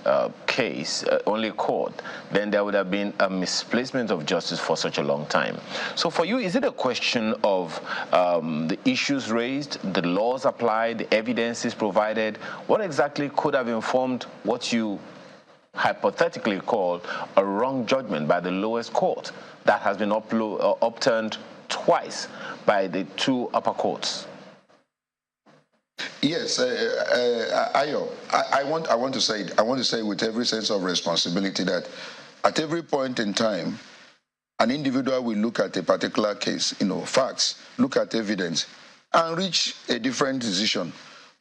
case, only court, then there would have been a misplacement of justice for such a long time. So for you, is it a question of the issues raised, the laws applied, the evidences provided? What exactly could have informed what you hypothetically call a wrong judgment by the lowest court that has been upturned twice by the two upper courts? Yes, Ayo, I want to say with every sense of responsibility that at every point in time, an individual will look at a particular case, facts, look at evidence, and reach a different decision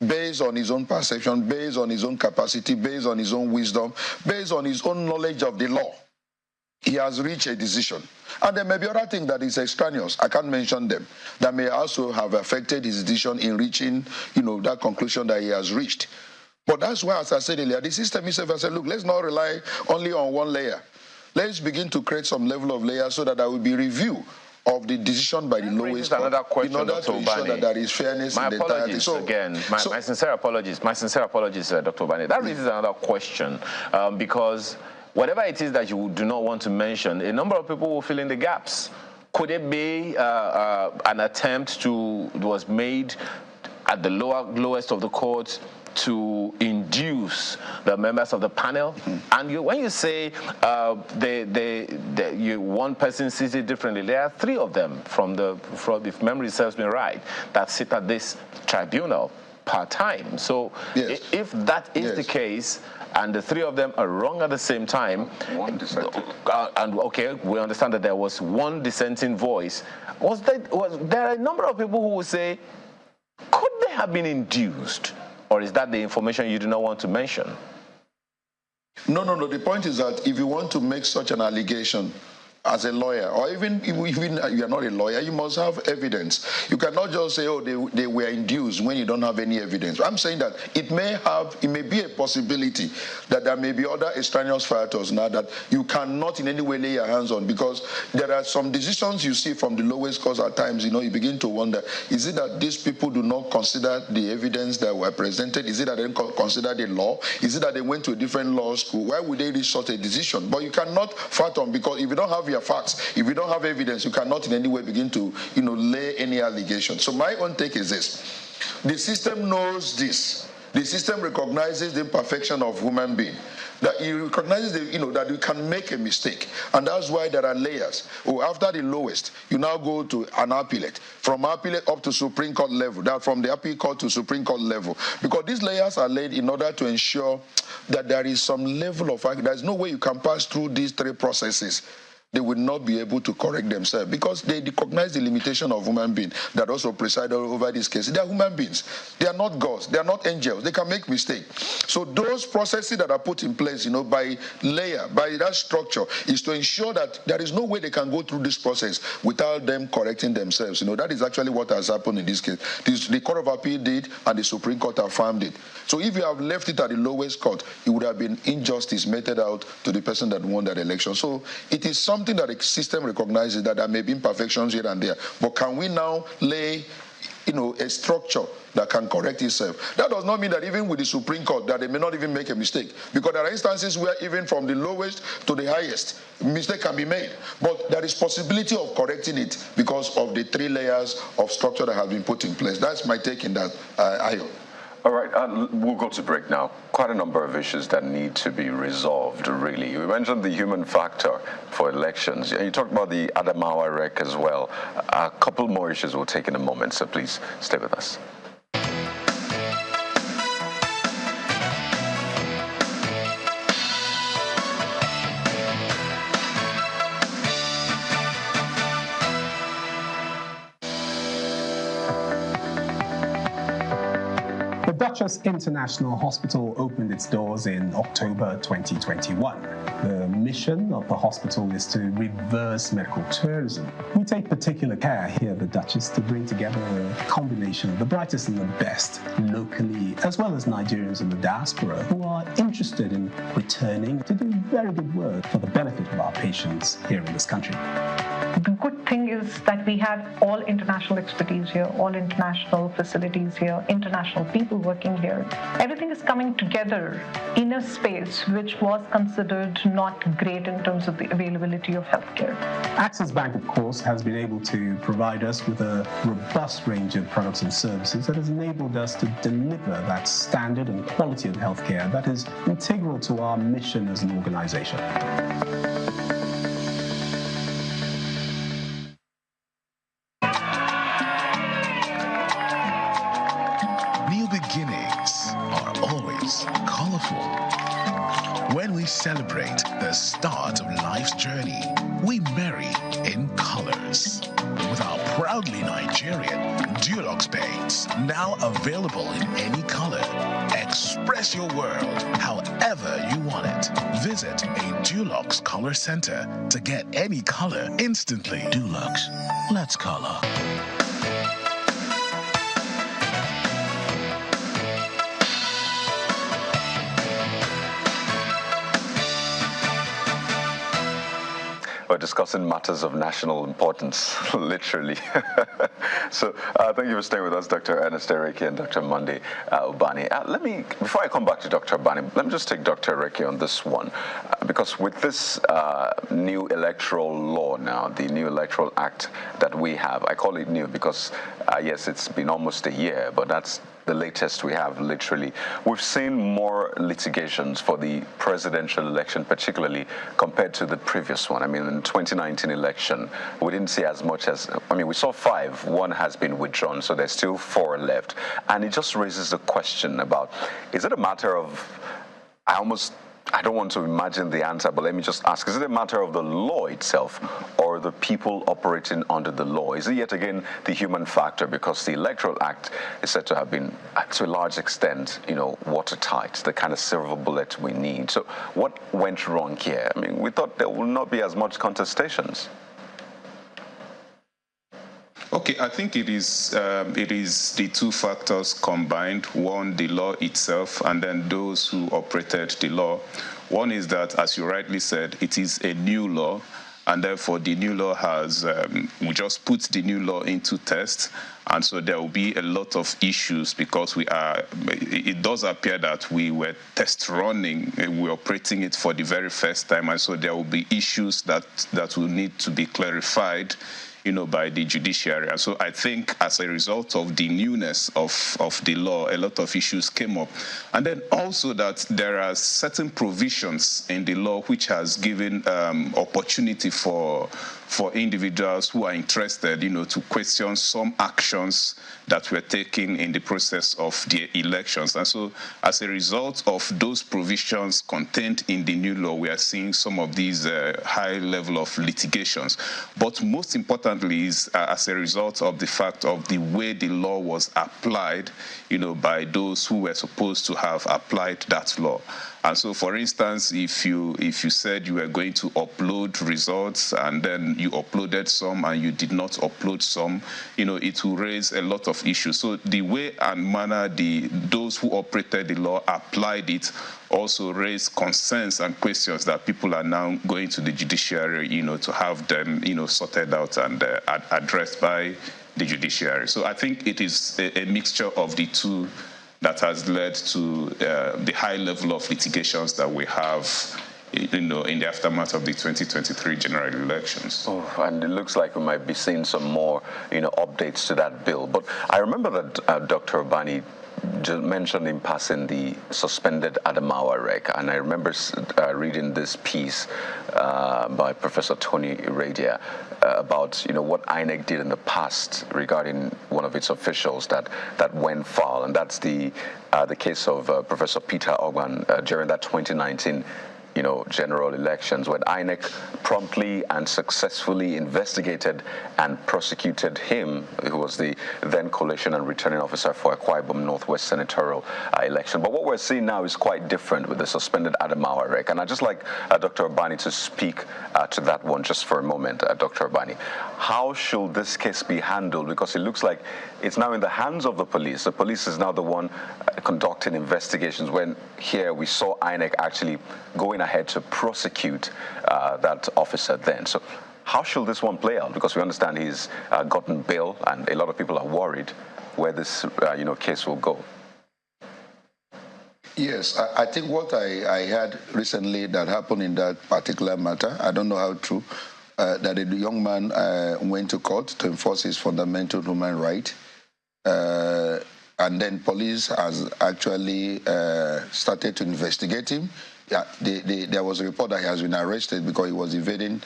based on his own perception, based on his own capacity, based on his own wisdom, based on his own knowledge of the law. He has reached a decision. And there may be other things that is extraneous, I can't mention them, that may also have affected his decision in reaching, that conclusion that he has reached. But that's why, as I said earlier, the system itself has said, look, let's not rely only on one layer. Let's begin to create some level of layers so that there will be review of the decision by the lowest court in order to ensure that there is fairness in the entirety. So again, my sincere apologies, Dr. Bani. That raises another question because whatever it is that you do not want to mention, a number of people will fill in the gaps. Could it be an attempt was made at the lowest of the courts to induce the members of the panel? And when you say one person sees it differently, there are three of them if memory serves me right, that sit at this tribunal part-time. So yes, if that is the case, and the three of them are wrong at the same time, and okay, we understand that there was one dissenting voice. There are a number of people who will say, could they have been induced? Or is that the information you do not want to mention? No. The point is that if you want to make such an allegation as a lawyer, or even you are not a lawyer, you must have evidence. You cannot just say, oh, they were induced when you don't have any evidence. I'm saying that it may be a possibility that there may be other extraneous factors now that you cannot in any way lay your hands on, because there are some decisions you see from the lowest courts at times, you begin to wonder, is it that these people do not consider the evidence that were presented? Is it that they don't consider the law? Is it that they went to a different law school? Why would they reach such a decision? But you cannot fathom, because if you don't have your facts, if you don't have evidence, you cannot in any way begin to, lay any allegation. So my own take is this. The system knows this. The system recognizes the imperfection of human being. That it recognizes that you can make a mistake. And that's why there are layers. After the lowest, you now go to an appellate. From appellate up to Supreme Court level. That from the appeal court to Supreme Court level. Because these layers are laid in order to ensure that there is some level of... There's no way you can pass through these three processes they will not be able to correct themselves because they recognize the limitation of human beings that also preside over this case. They are human beings. They are not gods. They are not angels. They can make mistakes. So those processes that are put in place, by layer, by that structure, is to ensure that there is no way they can go through this process without them correcting themselves. That is actually what has happened in this case. The Court of Appeal did, and the Supreme Court affirmed it. So if you have left it at the lowest court, it would have been injustice meted out to the person that won that election. So it is something that the system recognizes, that there may be imperfections here and there. But can we now lay a structure that can correct itself? That does not mean that even with the Supreme Court that they may not even make a mistake, because there are instances where even from the lowest to the highest, mistake can be made. But there is possibility of correcting it because of the 3 layers of structure that have been put in place. That's my take in that, Ayo. All right, we'll go to break now. Quite a number of issues that need to be resolved, really. You mentioned the human factor for elections. You talked about the Adamawa wreck as well. A couple more issues we'll take in a moment, so please stay with us. The Duchess International Hospital opened its doors in October 2021. The mission of the hospital is to reverse medical tourism. We take particular care here at the Duchess to bring together a combination of the brightest and the best locally, as well as Nigerians in the diaspora who are interested in returning to do very good work for the benefit of our patients here in this country. The good thing is that we have all international expertise here, all international facilities here, international people working here. Everything is coming together in a space which was considered not great in terms of the availability of healthcare. Access Bank, of course, has been able to provide us with a robust range of products and services that has enabled us to deliver that standard and quality of healthcare that is integral to our mission as an organization. When we celebrate the start of life's journey, we marry in colors. With our proudly Nigerian Dulux paints, now available in any color. Express your world however you want it. Visit a Dulux Color Center to get any color instantly. Dulux, let's color. We're discussing matters of national importance, literally. So thank you for staying with us, Dr. Ernest Ereke and Dr. Monday Ubani. Before I come back to Dr. Ubani, let me just take Dr. Ereke on this one. Because with this new electoral law now, the new electoral act that we have, I call it new because, yes, it's been almost a year, but that's the latest we have, literally. We've seen more litigations for the presidential election, particularly compared to the previous one. I mean, in the 2019 election, we didn't see as much as, we saw 5. 1 has been withdrawn, so there's still 4 left. And it just raises the question about, is it a matter of, I don't want to imagine the answer, but let me just ask, is it a matter of the law itself or the people operating under the law? Is it yet again the human factor? Because the Electoral Act is said to have been, to a large extent, watertight, the kind of silver bullet we need. So what went wrong here? I mean, we thought there would not be as much contestations. Okay, I think it is the 2 factors combined. One, the law itself, and then those who operated the law. One is that, as you rightly said, it is a new law, and therefore the new law has, we just put the new law into test, and so there will be a lot of issues because it does appear that we were test running, we're operating it for the very first time, and so there will be issues that will need to be clarified by the judiciary. And so I think as a result of the newness of the law, a lot of issues came up. And then also that there are certain provisions in the law which has given opportunity for individuals who are interested, to question some actions that were taken in the process of the elections. And so as a result of those provisions contained in the new law, we are seeing some of these high level of litigations. But most importantly is as a result of the fact of the way the law was applied, by those who were supposed to have applied that law. And so, for instance, if you said you were going to upload results and then you uploaded some and you did not upload some, it will raise a lot of issues. So the way and manner those who operated the law applied it also raised concerns and questions that people are now going to the judiciary, to have them, sorted out and addressed by the judiciary. So I think it is a mixture of the two that has led to the high level of litigations that we have, in the aftermath of the 2023 general elections. Oh, and it looks like we might be seeing some more, updates to that bill. But I remember that Dr. Obani just mentioned in passing the suspended Adamawa rec, and I remember reading this piece by Professor Tony Radia about what INEC did in the past regarding one of its officials that went foul, and that's the case of Professor Peter Ogban during that 2019 general elections, when INEC promptly and successfully investigated and prosecuted him, who was the then coalition and returning officer for Akwa Ibom Northwest senatorial election. But what we're seeing now is quite different with the suspended Adamawa rec. And I'd just like Dr. Obani to speak to that one just for a moment. Dr. Obani, how should this case be handled? Because it looks like it's now in the hands of the police. The police is now the one conducting investigations, when here we saw INEC actually going ahead to prosecute that officer then. So how should this one play out? Because we understand he's gotten bail, and a lot of people are worried where this case will go. Yes, I think what I heard recently that happened in that particular matter, I don't know how true, that a young man went to court to enforce his fundamental human right. And then police has actually started to investigate him. Yeah, there was a report that he has been arrested because he was evading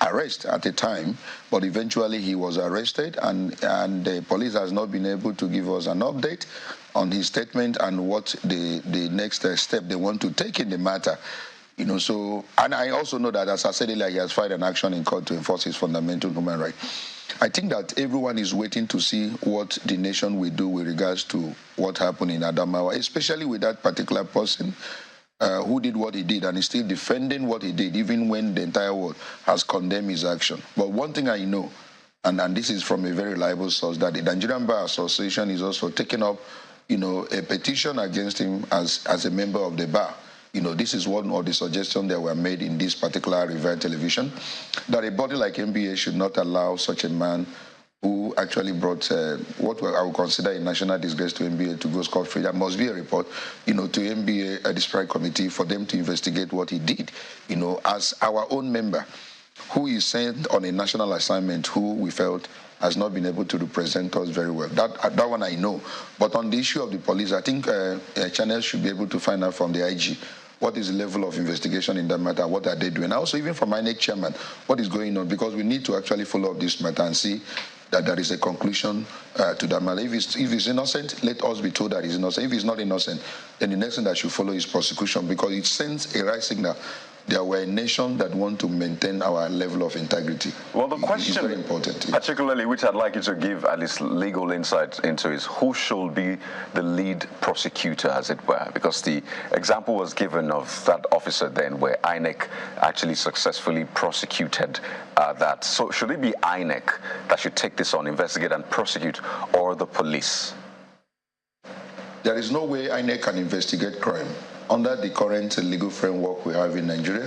arrest at the time, but eventually he was arrested, and the police has not been able to give us an update on his statement and what the next step they want to take in the matter. So, and I also know that, as I said earlier, he has filed an action in court to enforce his fundamental human right. I think that everyone is waiting to see what the nation will do with regards to what happened in Adamawa, especially with that particular person who did what he did and is still defending what he did, even when the entire world has condemned his action. But one thing I know, and this is from a very reliable source, that the Nigerian Bar Association is also taking up, a petition against him as a member of the bar. This is one of the suggestions that were made in this particular River Television, that a body like NBA should not allow such a man who actually brought what I would consider a national disgrace to NBA to go scot-free. There must be a report, to NBA, a disparate committee, for them to investigate what he did, as our own member, who is sent on a national assignment, who we felt has not been able to represent us very well. That one I know. But on the issue of the police, I think channels should be able to find out from the IG what is the level of investigation in that matter, what are they doing. Also, even from INEC chairman, what is going on, because we need to actually follow up this matter and see that there is a conclusion to that matter. If he's innocent, let us be told that he's innocent. If he's not innocent, then the next thing that should follow is prosecution, because it sends a right signal. There were a nation that want to maintain our level of integrity. Well, the question is very important, particularly, which I'd like you to give at least legal insight into, is who should be the lead prosecutor, as it were? Because the example was given of that officer then, where INEC actually successfully prosecuted that. So should it be INEC that should take this on, investigate and prosecute, or the police? There is no way INEC can investigate crime. Under the current legal framework we have in Nigeria,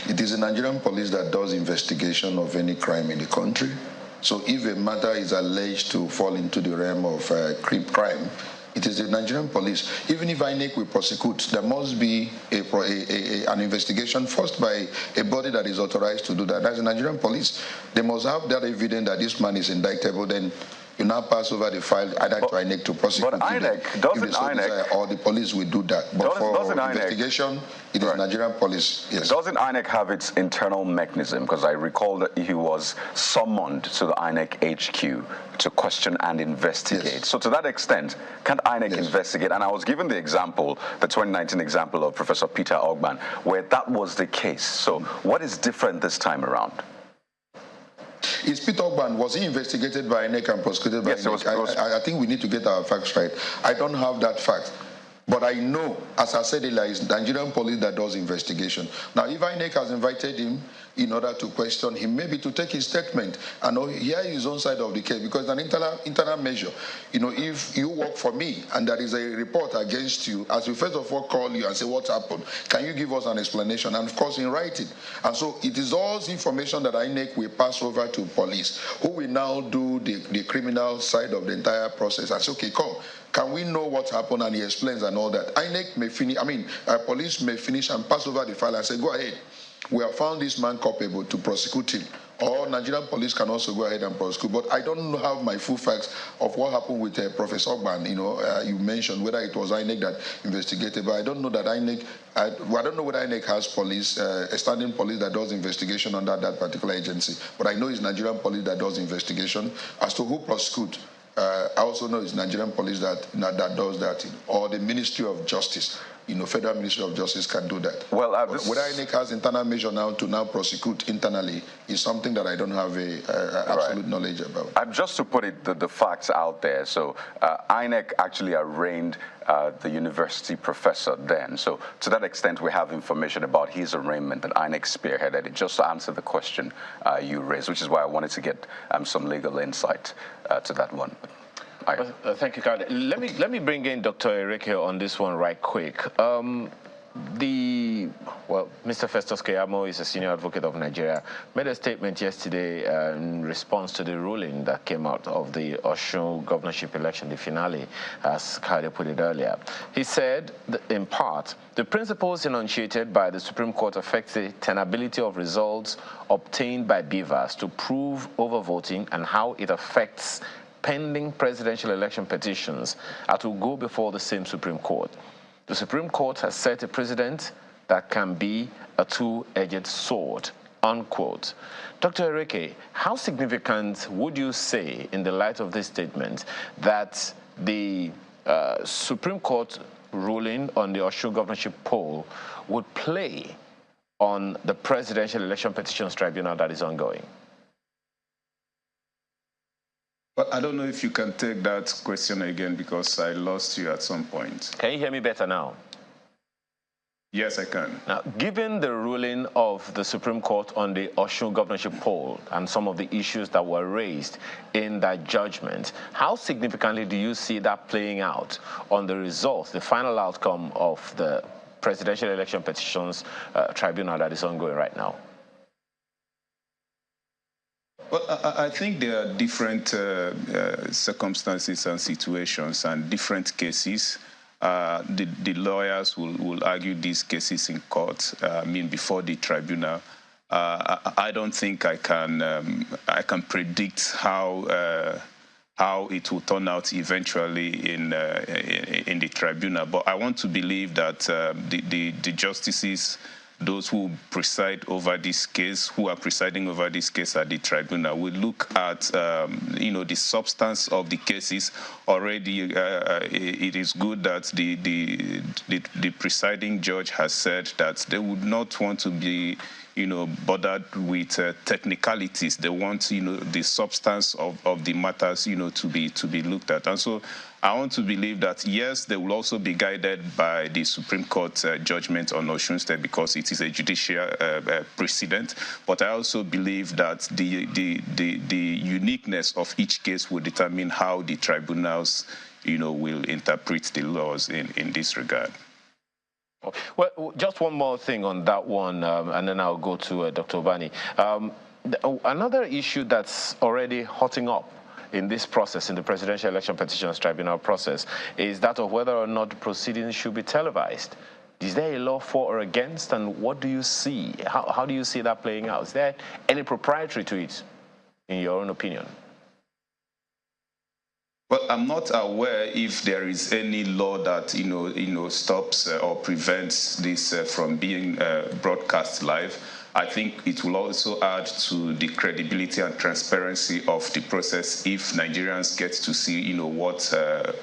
it is the Nigerian police that does investigation of any crime in the country. So if a matter is alleged to fall into the realm of crime, It is the Nigerian police. Even if INEC will prosecute, there must be an investigation first by a body that is authorized to do that. That's the Nigerian police. They must have that evidence that this man is indictable. Then you now pass over the file either to INEC to prosecute. But INEC, doesn't INEC, or the police will do that. But for investigation, it is Nigerian police. Yes. Doesn't INEC have its internal mechanism? Because I recall that he was summoned to the INEC HQ to question and investigate. Yes. So to that extent, can't INEC investigate? And I was given the example, the 2019 example of Professor Peter Ogban, where that was the case. So what is different this time around? Is Peter Ogban, was he investigated by INEC and prosecuted by INEC? I think we need to get our facts right. I don't have that fact. But I know, as I said earlier, it's Nigerian police that does investigation. Now, if INEC has invited him in order to question him, maybe to take his statement and hear his own side of the case, because it's an internal measure. You know, if you work for me and there is a report against you, as we first of all call you and say, what happened? Can you give us an explanation? And of course, in writing. And so it is all information that INEC will pass over to police, who will now do the criminal side of the entire process and say, okay, come. Can we know what happened? And he explains and all that. INEC may finish, police may finish and pass over the file and say, go ahead. We have found this man culpable to prosecute him. Or Nigerian police can also go ahead and prosecute. But I don't have my full facts of what happened with Professor Ogban. You mentioned whether it was INEC that investigated, but I don't know that INEC, I don't know whether INEC has police, a standing police that does investigation under that particular agency. But I know it's Nigerian police that does investigation. As to who prosecute, I also know it's Nigerian police that does that, or the Ministry of Justice. Federal Ministry of Justice can do that. Well, whether INEC has internal measure now to prosecute internally is something that I don't have absolute knowledge about. Just to put the facts out there, so INEC actually arraigned the university professor then. So to that extent, we have information about his arraignment that INEC spearheaded it, just to answer the question you raised, which is why I wanted to get some legal insight to that one. Thank you, Carl. Let me bring in Dr. Ereke on this one right quick. Mr. Festus Keyamo is a senior advocate of Nigeria, made a statement yesterday in response to the ruling that came out of the Osun governorship election, the finale, as Kade put it earlier. He said, in part, the principles enunciated by the Supreme Court affect the tenability of results obtained by BVAS to prove overvoting and how it affects pending presidential election petitions that will go before the same Supreme Court. The Supreme Court has set a precedent that can be a two-edged sword, unquote. Dr. Ereke, how significant would you say, in the light of this statement, that the Supreme Court ruling on the Osun governorship poll would play on the presidential election petitions tribunal that is ongoing? But I don't know if you can take that question again because I lost you at some point. Can you hear me better now? Yes, I can. Now, given the ruling of the Supreme Court on the Osun governorship poll and some of the issues that were raised in that judgment, how significantly do you see that playing out on the results, the final outcome of the presidential election petitions tribunal that is ongoing right now? Well, I think there are different circumstances and situations and different cases. The lawyers will argue these cases in court, before the tribunal. I don't think I can predict how it will turn out eventually in the tribunal. But I want to believe that the justices, those who preside over this case, who are presiding over this case at the tribunal, will look at, the substance of the cases. Already, it is good that the presiding judge has said that they would not want to be, bothered with technicalities. They want, the substance of the matters, to be looked at. And so I want to believe that, yes, they will also be guided by the Supreme Court judgment on Osun State because it is a judicial precedent. But I also believe that the uniqueness of each case will determine how the tribunals, will interpret the laws in this regard. Well, just one more thing on that one, and then I'll go to Dr. Obani. Another issue that's already hotting up in this process, in the Presidential Election Petitions Tribunal process, is that of whether or not the proceedings should be televised. Is there a law for or against, and what do you see? How do you see that playing out? Is there any proprietary to it, in your own opinion? Well, I'm not aware if there is any law that stops or prevents this from being broadcast live. I think it will also add to the credibility and transparency of the process if Nigerians get to see, what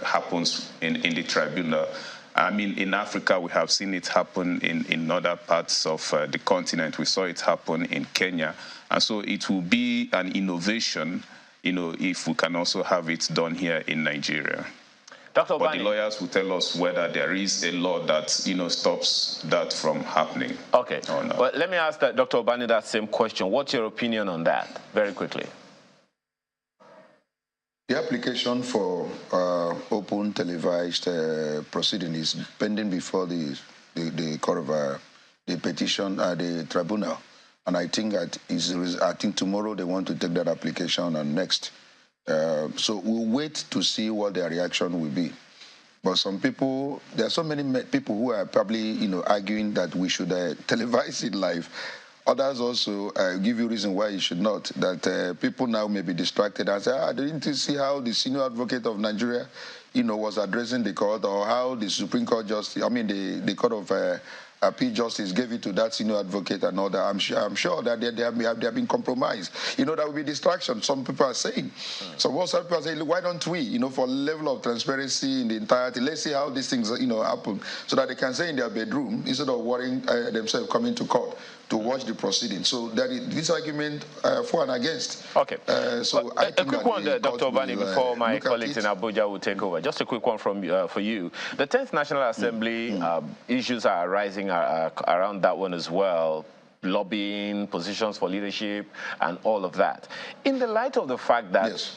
happens in the tribunal. I mean, in Africa, we have seen it happen in other parts of the continent. We saw it happen in Kenya. And so it will be an innovation, if we can also have it done here in Nigeria. Dr. But the lawyers will tell us whether there is a law that, stops that from happening. Okay. Or not. Well, let me ask Dr. Obani that same question. What's your opinion on that, very quickly? The application for open televised proceeding is pending before the court of the petition, the tribunal. And I think tomorrow they want to take that application and next. So we'll wait to see what their reaction will be. But some people, there are so many people who are probably, arguing that we should televise it live. Others also give you reason why you should not. That people now may be distracted and say, didn't you see how the senior advocate of Nigeria, was addressing the court, or how the Supreme Court justice, the Court of Appeal Justice gave it to that senior advocate and all that. I'm sure that they have been compromised. That will be distraction. Some people are saying. So most people are saying, look, why don't we, for level of transparency in the entirety, let's see how these things, happen, so that they can say in their bedroom instead of worrying themselves coming to court to watch the proceedings. So that is this argument for and against. Okay. So a quick one, Dr. Obani, before my colleagues in Abuja will take over. Just a quick one from for you. The 10th National Assembly issues are arising around that one as well. Lobbying, positions for leadership, and all of that. In the light of the fact that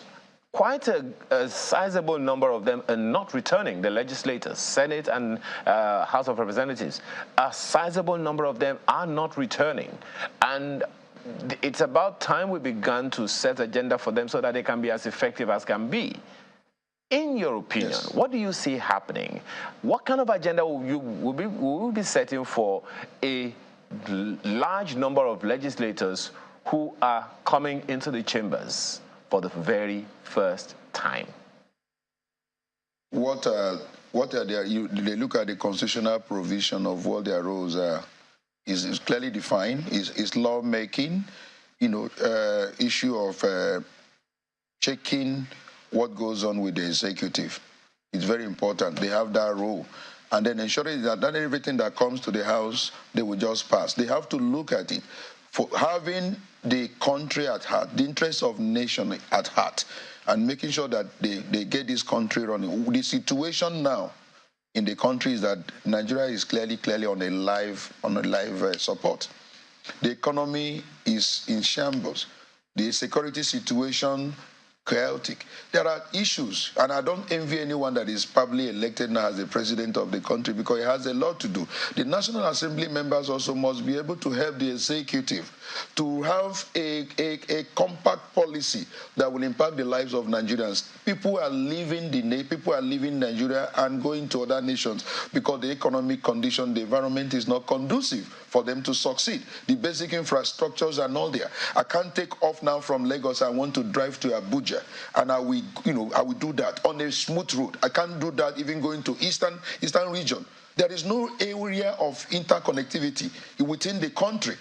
quite a sizable number of them are not returning, the legislators, Senate and House of Representatives, a sizable number of them are not returning. And it's about time we began to set agenda for them so that they can be as effective as can be. In your opinion, what do you see happening? What kind of agenda will we be setting for a large number of legislators who are coming into the chambers for the very first time? What are their? They look at the constitutional provision of what their roles are. Is clearly defined. Is lawmaking, issue of checking what goes on with the executive. It's very important. They have that role. And then ensuring that everything that comes to the House, they will just pass. They have to look at it for having the country at heart, the interests of nation at heart, and making sure that they get this country running. The situation now in the country is that Nigeria is clearly on a live support. The economy is in shambles. The security situation chaotic. There are issues, and I don't envy anyone that is probably elected now as the president of the country, because he has a lot to do. The National Assembly members also must be able to help the executive to have a compact policy that will impact the lives of Nigerians. People are leaving Nigeria and going to other nations because the economic condition, the environment is not conducive for them to succeed. The basic infrastructures are not there. I can't take off now from Lagos. I want to drive to Abuja, and I will do that on a smooth road. I can't do that even going to eastern region. There is no area of interconnectivity within the country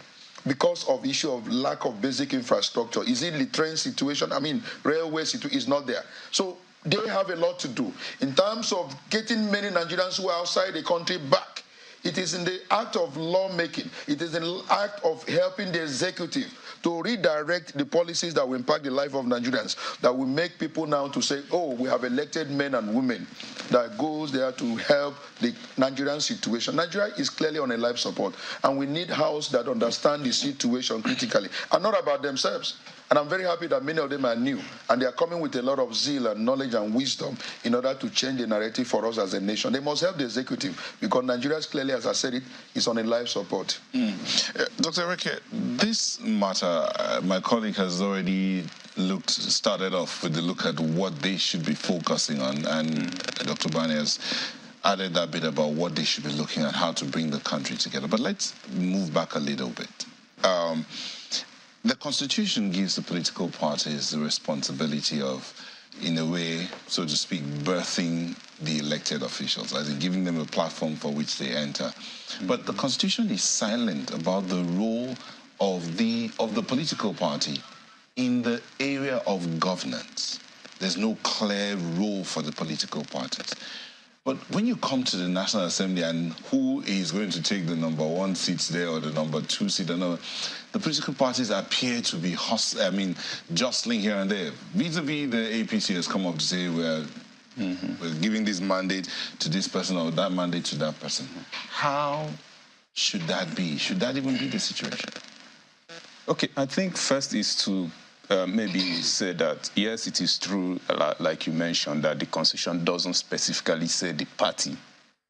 because of issue of lack of basic infrastructure. Is it the train situation? I mean, railway situation is not there. So they have a lot to do in terms of getting many Nigerians who are outside the country back. It is in the act of lawmaking. It is in the act of helping the executive to redirect the policies that will impact the life of Nigerians, that will make people now to say, oh, we have elected men and women that goes there to help the Nigerian situation. Nigeria is clearly on a life support, and we need house that understand the situation critically and not about themselves. And I'm very happy that many of them are new, and they are coming with a lot of zeal and knowledge and wisdom in order to change the narrative for us as a nation. They must help the executive, because Nigeria is clearly, as I said it, is on a life support. Dr. Reke, this matter, my colleague has already started off with the look at what they should be focusing on, and Dr. Bani has added that bit about what they should be looking at, how to bring the country together. But let's move back a little bit. The Constitution gives the political parties the responsibility of, in a way, so to speak, birthing the elected officials, as in giving them a platform for which they enter. But the Constitution is silent about the role of the political party in the area of governance. There's no clear role for the political parties. But when you come to the National Assembly and who is going to take the #1 seat there or the #2 seat, the political parties appear to be jostling here and there. Vis-a-vis the APC has come up to say we're giving this mandate to this person or that mandate to that person. How should that be? Should that even be the situation? Okay, I think first is to maybe say that, yes, it is true, like you mentioned, that the Constitution doesn't specifically say the party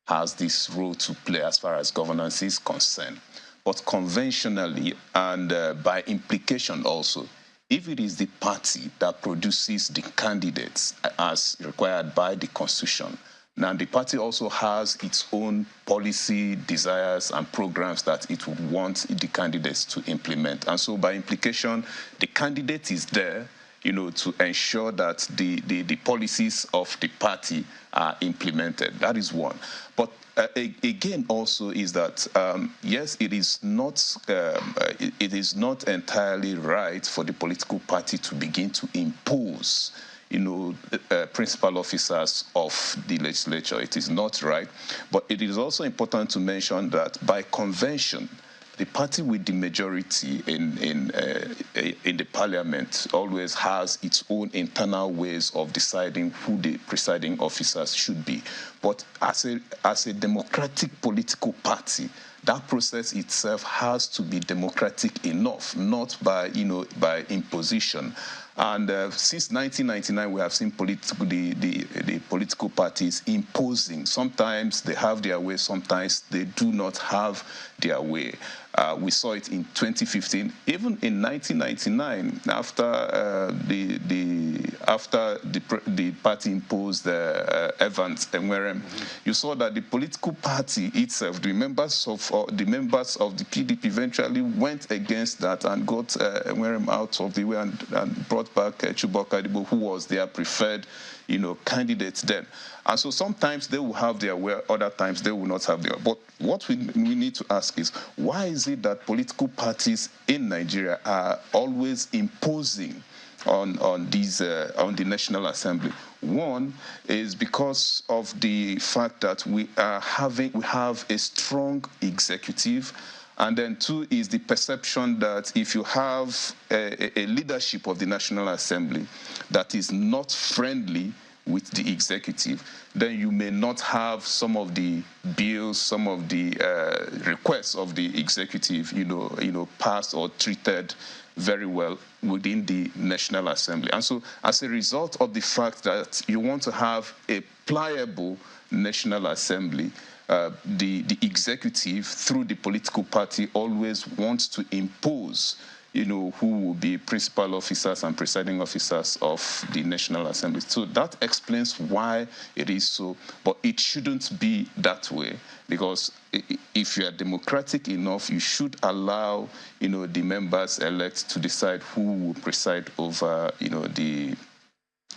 has this role to play as far as governance is concerned. But conventionally and by implication also, if it is the party that produces the candidates as required by the Constitution, now the party also has its own policy, desires, and programs that it would want the candidates to implement. And so by implication, the candidate is there, to ensure that the policies of the party are implemented. That is one. But again, also is that yes, it is not entirely right for the political party to begin to impose principal officers of the legislature. It is not right. But it is also important to mention that by convention, the party with the majority in the parliament always has its own internal ways of deciding who the presiding officers should be. But as a democratic political party, that process itself has to be democratic enough, not by imposition. And since 1999, we have seen the political parties imposing. Sometimes they have their way, sometimes they do not have their way. We saw it in 2015, even in 1999, after the party imposed Evans and Werem. You saw that the political party itself, the members of the PDP, eventually went against that and got Werem out of the way and brought back Chubaka Adibo, who was their preferred, candidate then. And so sometimes they will have their way, other times they will not have their way. But what we need to ask is, why is it that political parties in Nigeria are always imposing on the National Assembly? One is because of the fact that we have a strong executive. And then two is the perception that if you have a leadership of the National Assembly that is not friendly with the executive, then you may not have some of the bills, some of the requests of the executive, passed or treated very well within the National Assembly. And so as a result of the fact that you want to have a pliable National Assembly, the executive, through the political party, always wants to impose, who will be principal officers and presiding officers of the National Assembly. So that explains why it is so, but it shouldn't be that way, because if you are democratic enough, you should allow, the members elect to decide who will preside over, the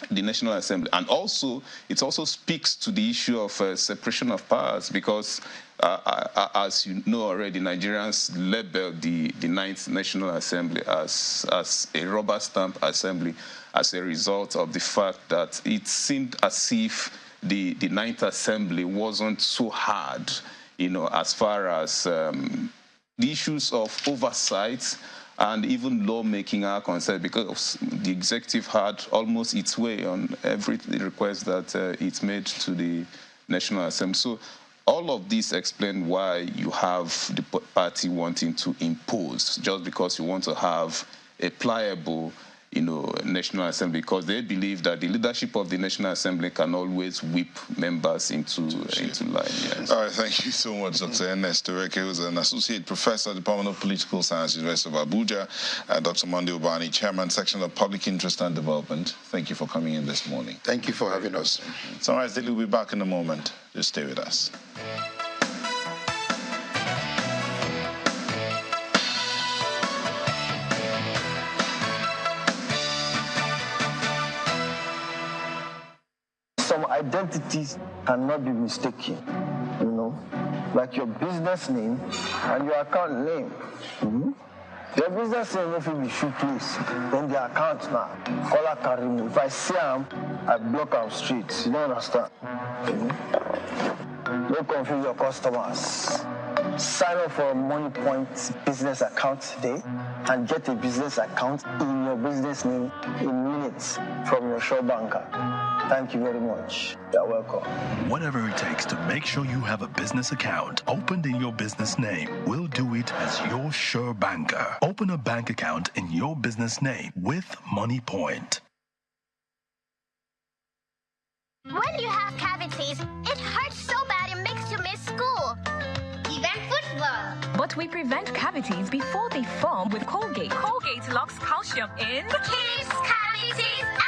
National Assembly. And also, it also speaks to the issue of separation of powers, because as you know already, Nigerians labeled the 9th National Assembly as a rubber stamp assembly as a result of the fact that it seemed as if the 9th Assembly wasn't so hard, as far as the issues of oversight and even lawmaking are concerned, because the executive had almost its way on every request that it made to the National Assembly. So all of this explain why you have the party wanting to impose, just because you want to have a pliable, National Assembly, because they believe that the leadership of the National Assembly can always whip members into line. Yes. All right, thank you so much, Dr. Ernest Tureke, who's an associate professor at the Department of Political Science, University of Abuja, Dr. Monday Obani, chairman, section of Public Interest and Development. Thank you for coming in this morning. Thank you for having us. Sunrise Daily will be back in a moment. Just stay with us. Some identities cannot be mistaken, like your business name and your account name. Your business name, if it be shoe place, then the account now, color Karim. If I see him, I block him straight. You don't understand? Don't confuse your customers. Sign up for a Money Point business account today and get a business account in your business name in minutes from your shop banker. Thank you very much. You're welcome. Whatever it takes to make sure you have a business account opened in your business name, we'll do it as your sure banker. Open a bank account in your business name with Money Point. When you have cavities, it hurts so bad it makes you miss school. Even football. But we prevent cavities before they form with Colgate. Colgate locks calcium in. Keeps cavities out.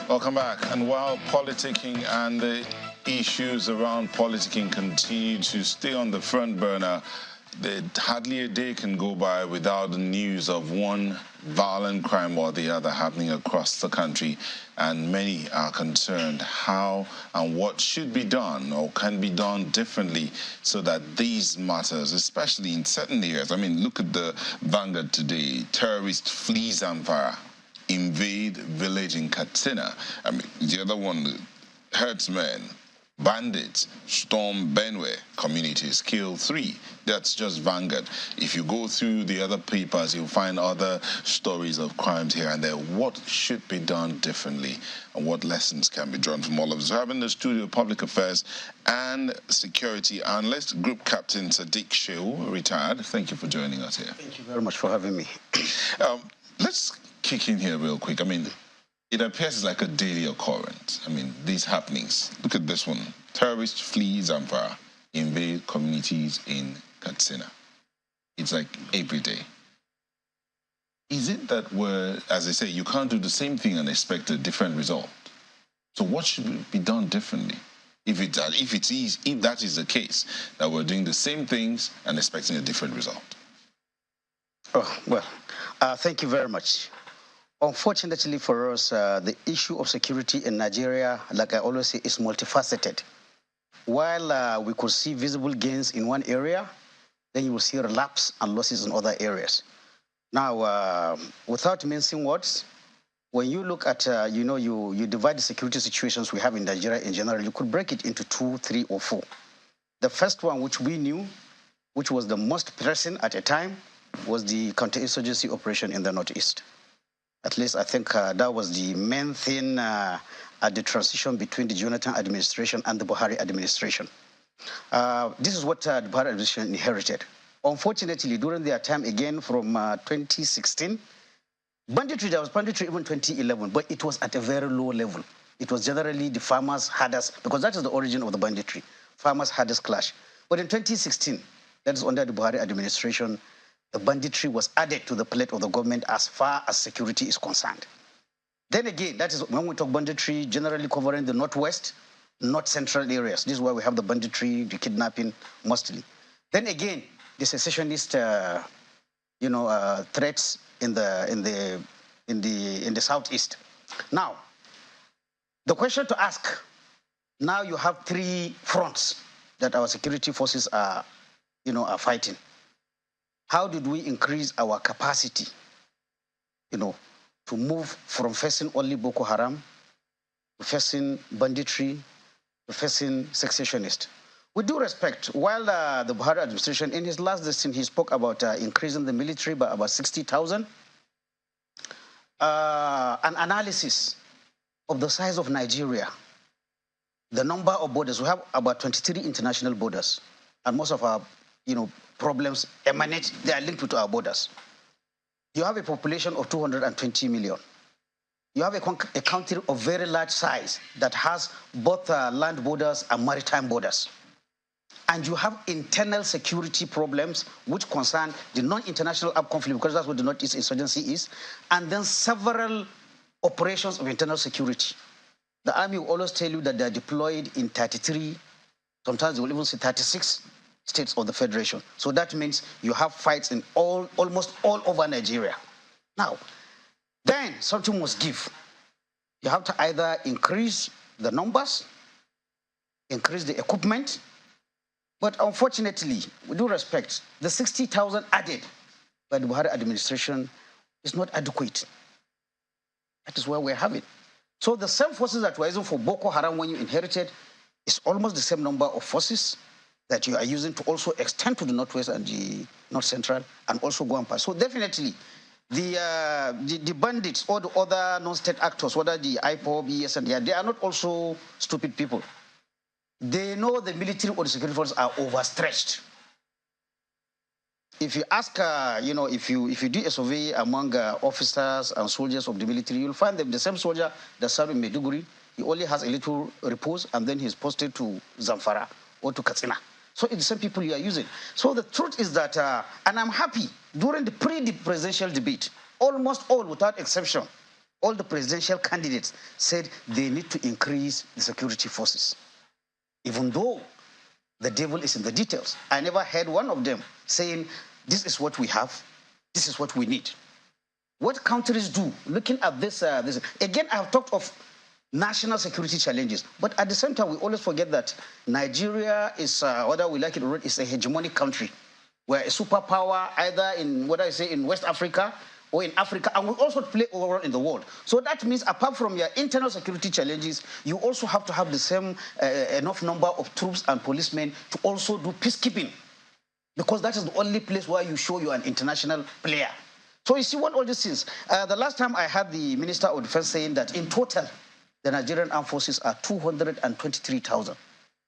Welcome back. And while politicking and the issues around politicking continue to stay on the front burner, hardly a day can go by without the news of one violent crime or the other happening across the country. And many are concerned how and what should be done or can be done differently so that these matters, especially in certain areas, I mean, look at the Vanguard today, terrorist flee Zamfara, invade village in Katsina. I mean, the other one, herdsmen, bandits, storm Benue communities, kill 3. That's just Vanguard. If you go through the other papers, you'll find other stories of crimes here and there. What should be done differently and what lessons can be drawn from all of this? We have in the studio Public Affairs and Security Analyst, Group Captain Sadiq Shehu, retired. Thank you for joining us here. Thank you very much for having me. Let's kick in here real quick. I mean, it appears like a daily occurrence. I mean, these happenings. Look at this one. Terrorists flee Zamfara, invade communities in Katsina. It's like every day. Is it that we're, as I say, you can't do the same thing and expect a different result? So what should be done differently? If that is the case, that we're doing the same things and expecting a different result? Oh, well, thank you very much. Unfortunately for us, the issue of security in Nigeria, like I always say, is multifaceted. While we could see visible gains in one area, then you will see relapse and losses in other areas. Now, without mincing words, when you look at, you divide the security situations we have in Nigeria in general, you could break it into 2, 3, or 4. The first one, which we knew, which was the most pressing at a time, was the counterinsurgency operation in the Northeast. At least I think that was the main thing at the transition between the Jonathan administration and the Buhari administration. This is what the Buhari administration inherited. Unfortunately, during their time again from 2016, banditry, there was banditry even 2011, but it was at a very low level. It was generally the farmers' hardest, because that is the origin of the banditry, farmers' hardest clash. But in 2016, that is under the Buhari administration, the banditry was added to the plate of the government as far as security is concerned. Then again, that is when we talk banditry, generally covering the northwest, north central areas. This is where we have the banditry, the kidnapping, mostly. Then again, the secessionist, threats in the southeast. Now, the question to ask: now you have 3 fronts that our security forces are fighting. How did we increase our capacity, to move from facing only Boko Haram to facing banditry to facing secessionists? With due respect, while the Buhari administration, in his last decision, he spoke about increasing the military by about 60,000, an analysis of the size of Nigeria, the number of borders, we have about 23 international borders, and most of our, problems emanate, they are linked to our borders. You have a population of 220 million. You have a country of very large size that has both land borders and maritime borders. And you have internal security problems which concern the non-international armed conflict, because that's what the Northeast insurgency is, and then several operations of internal security. The army will always tell you that they're deployed in 33, sometimes they will even say 36 states of the Federation. So that means you have fights in almost all over Nigeria. Now, then something must give. You have to either increase the numbers, increase the equipment, but unfortunately, with due respect, the 60,000 added by the Buhari administration is not adequate. That is where we have it. So the same forces that were using for Boko Haram when you inherited is almost the same number of forces that you are using to also extend to the northwest and the north central and also go and pass. So definitely, the bandits or the other non-state actors, whether the IPOB, ESN, they are not also stupid people. They know the military or the security forces are overstretched. If you ask, if you do a survey among officers and soldiers of the military, you'll find them the same soldier that served in Maiduguri, he only has a little repose and then he's posted to Zamfara or to Katsina. So it's the same people you are using. So the truth is that, and I'm happy, during the pre-presidential debate, almost all, without exception, all the presidential candidates said they need to increase the security forces. Even though the devil is in the details. I never heard one of them saying, this is what we have, this is what we need. What countries do, looking at this, again, I have talked of national security challenges, but at the same time, we always forget that Nigeria is, whether we like it or not, is a hegemonic country. We're a superpower, either in, in West Africa or in Africa, and we also play overall in the world. So that means apart from your internal security challenges, you also have to have the same enough number of troops and policemen to also do peacekeeping, because that is the only place where you show you're an international player. So you see what all these things. The last time I had the Minister of Defense saying that in total, the Nigerian armed forces are 223,000.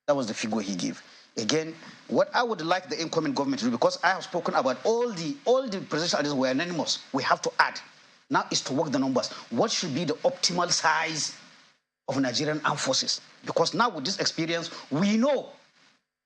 That was the figure he gave. Again, what I would like the incoming government to do, because I have spoken about all the presidential ideas were anonymous, we have to add. Now is to work the numbers. What should be the optimal size of Nigerian armed forces? Because now with this experience, we know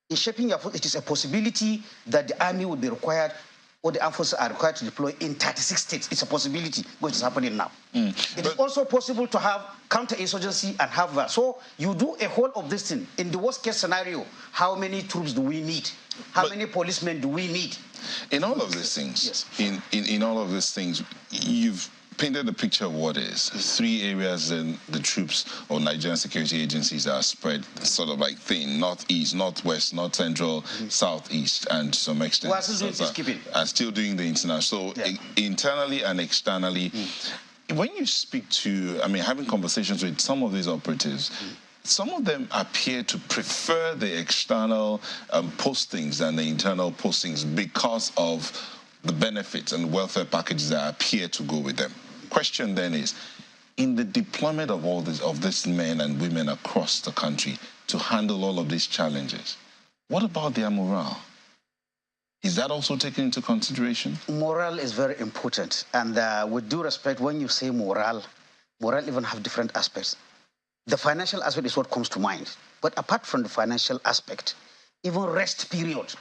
in shaping your force, it is a possibility that the army would be required or the armed forces are required to deploy in 36 states. It's a possibility, which is happening now. It is also possible to have counterinsurgency and have so you do a whole of this thing. In the worst case scenario, how many troops do we need? How many policemen do we need? In all of these things, yes. in all of these things, you've painted a picture of what is. 3 areas in the troops or Nigerian security agencies are spread sort of like thin: northeast, northwest, north central, southeast, and to some extent. Well, still doing peacekeeping. And still doing the international. So internally and externally, when you speak to, I mean, having conversations with some of these operatives, some of them appear to prefer the external postings than the internal postings because of the benefits and welfare packages that appear to go with them. Question then is, in the deployment of all this, of these men and women across the country to handle all of these challenges, what about their morale? Is that also taken into consideration? Morale is very important. And with due respect, when you say morale even have different aspects. The financial aspect is what comes to mind. But apart from the financial aspect, even rest period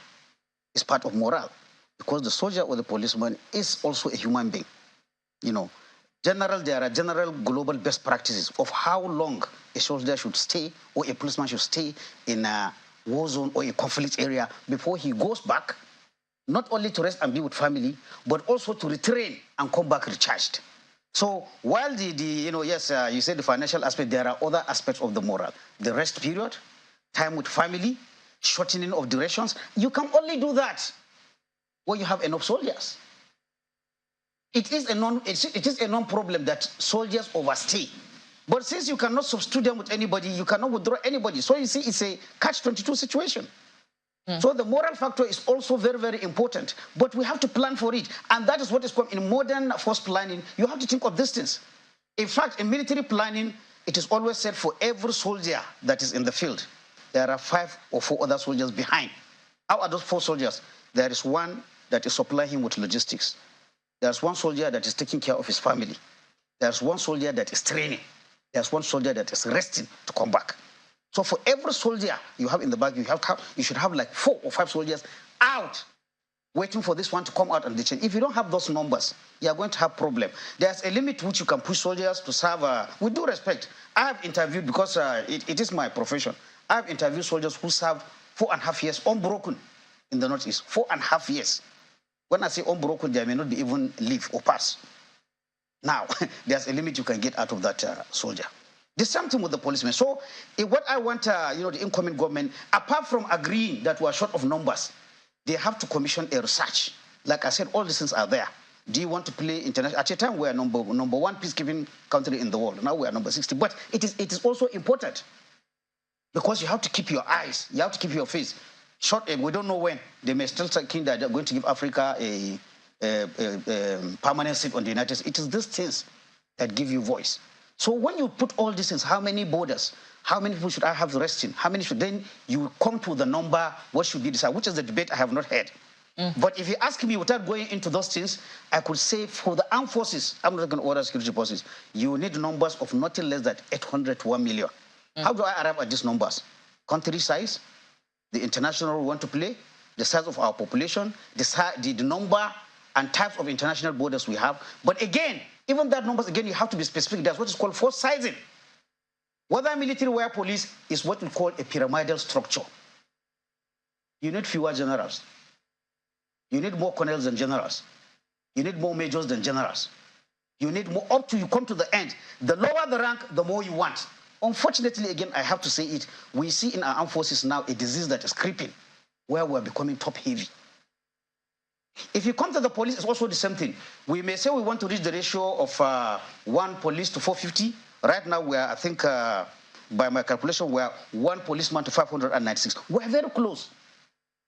is part of morale, because the soldier or the policeman is also a human being. You know, there are general global best practices of how long a soldier should stay or a policeman should stay in a war zone or a conflict area before he goes back, not only to rest and be with family, but also to retrain and come back recharged. So while you said the financial aspect, there are other aspects of the morale. The rest period, time with family, shortening of durations. You can only do that when you have enough soldiers. It is a known problem that soldiers overstay. But since you cannot substitute them with anybody, you cannot withdraw anybody. So you see, it's a catch-22 situation. So the moral factor is also very, very important. But we have to plan for it. And that is what is called in modern force planning. You have to think of these things. In fact, in military planning, it is always said for every soldier that is in the field, there are 5 or 4 other soldiers behind. How are those 4 soldiers? There is one that is supplying him with logistics. There's one soldier that is taking care of his family. There's one soldier that is training. There's one soldier that is resting to come back. So for every soldier you have in the back, you should have like 4 or 5 soldiers out, waiting for this one to come out and change. If you don't have those numbers, you are going to have problem. There's a limit which you can push soldiers to serve. With due respect, I have interviewed, because it is my profession, I have interviewed soldiers who serve 4.5 years unbroken in the Northeast. 4.5 years. When I say unbroken, there may not be even leave or pass. Now, there's a limit you can get out of that soldier. The same thing with the policemen. So what I want, the incoming government, apart from agreeing that we are short of numbers, they have to commission a research. Like I said, all these things are there. Do you want to play international? At a time, we are number 1 peacekeeping country in the world. Now we are number 60. But it is also important, because you have to keep your eyes, you have to keep your face. We don't know when. They may still think that they're going to give Africa a permanent seat on the United States. It is these things that give you voice. So when you put all these things, how many borders, how many people should I have resting, how many should, then you come to the number, what should be decided, which is the debate I have not heard. But if you ask me without going into those things, I could say for the armed forces, I'm not going to order security forces, you need numbers of nothing less than 800 to 1 million. How do I arrive at these numbers? Country size, the international we want to play, the size of our population, the number and types of international borders we have. But again, even that numbers, again, you have to be specific. That's what is called force sizing. Whether military or police is what we call a pyramidal structure. You need fewer generals. You need more colonels than generals. You need more majors than generals. You need more, up to you come to the end. The lower the rank, the more you want. Unfortunately, again, I have to say it, we see in our armed forces now a disease that is creeping, where we're becoming top-heavy. If you come to the police, it's also the same thing. We may say we want to reach the ratio of 1 police to 450. Right now, we are, I think, by my calculation, we are 1 policeman to 596. We're very close.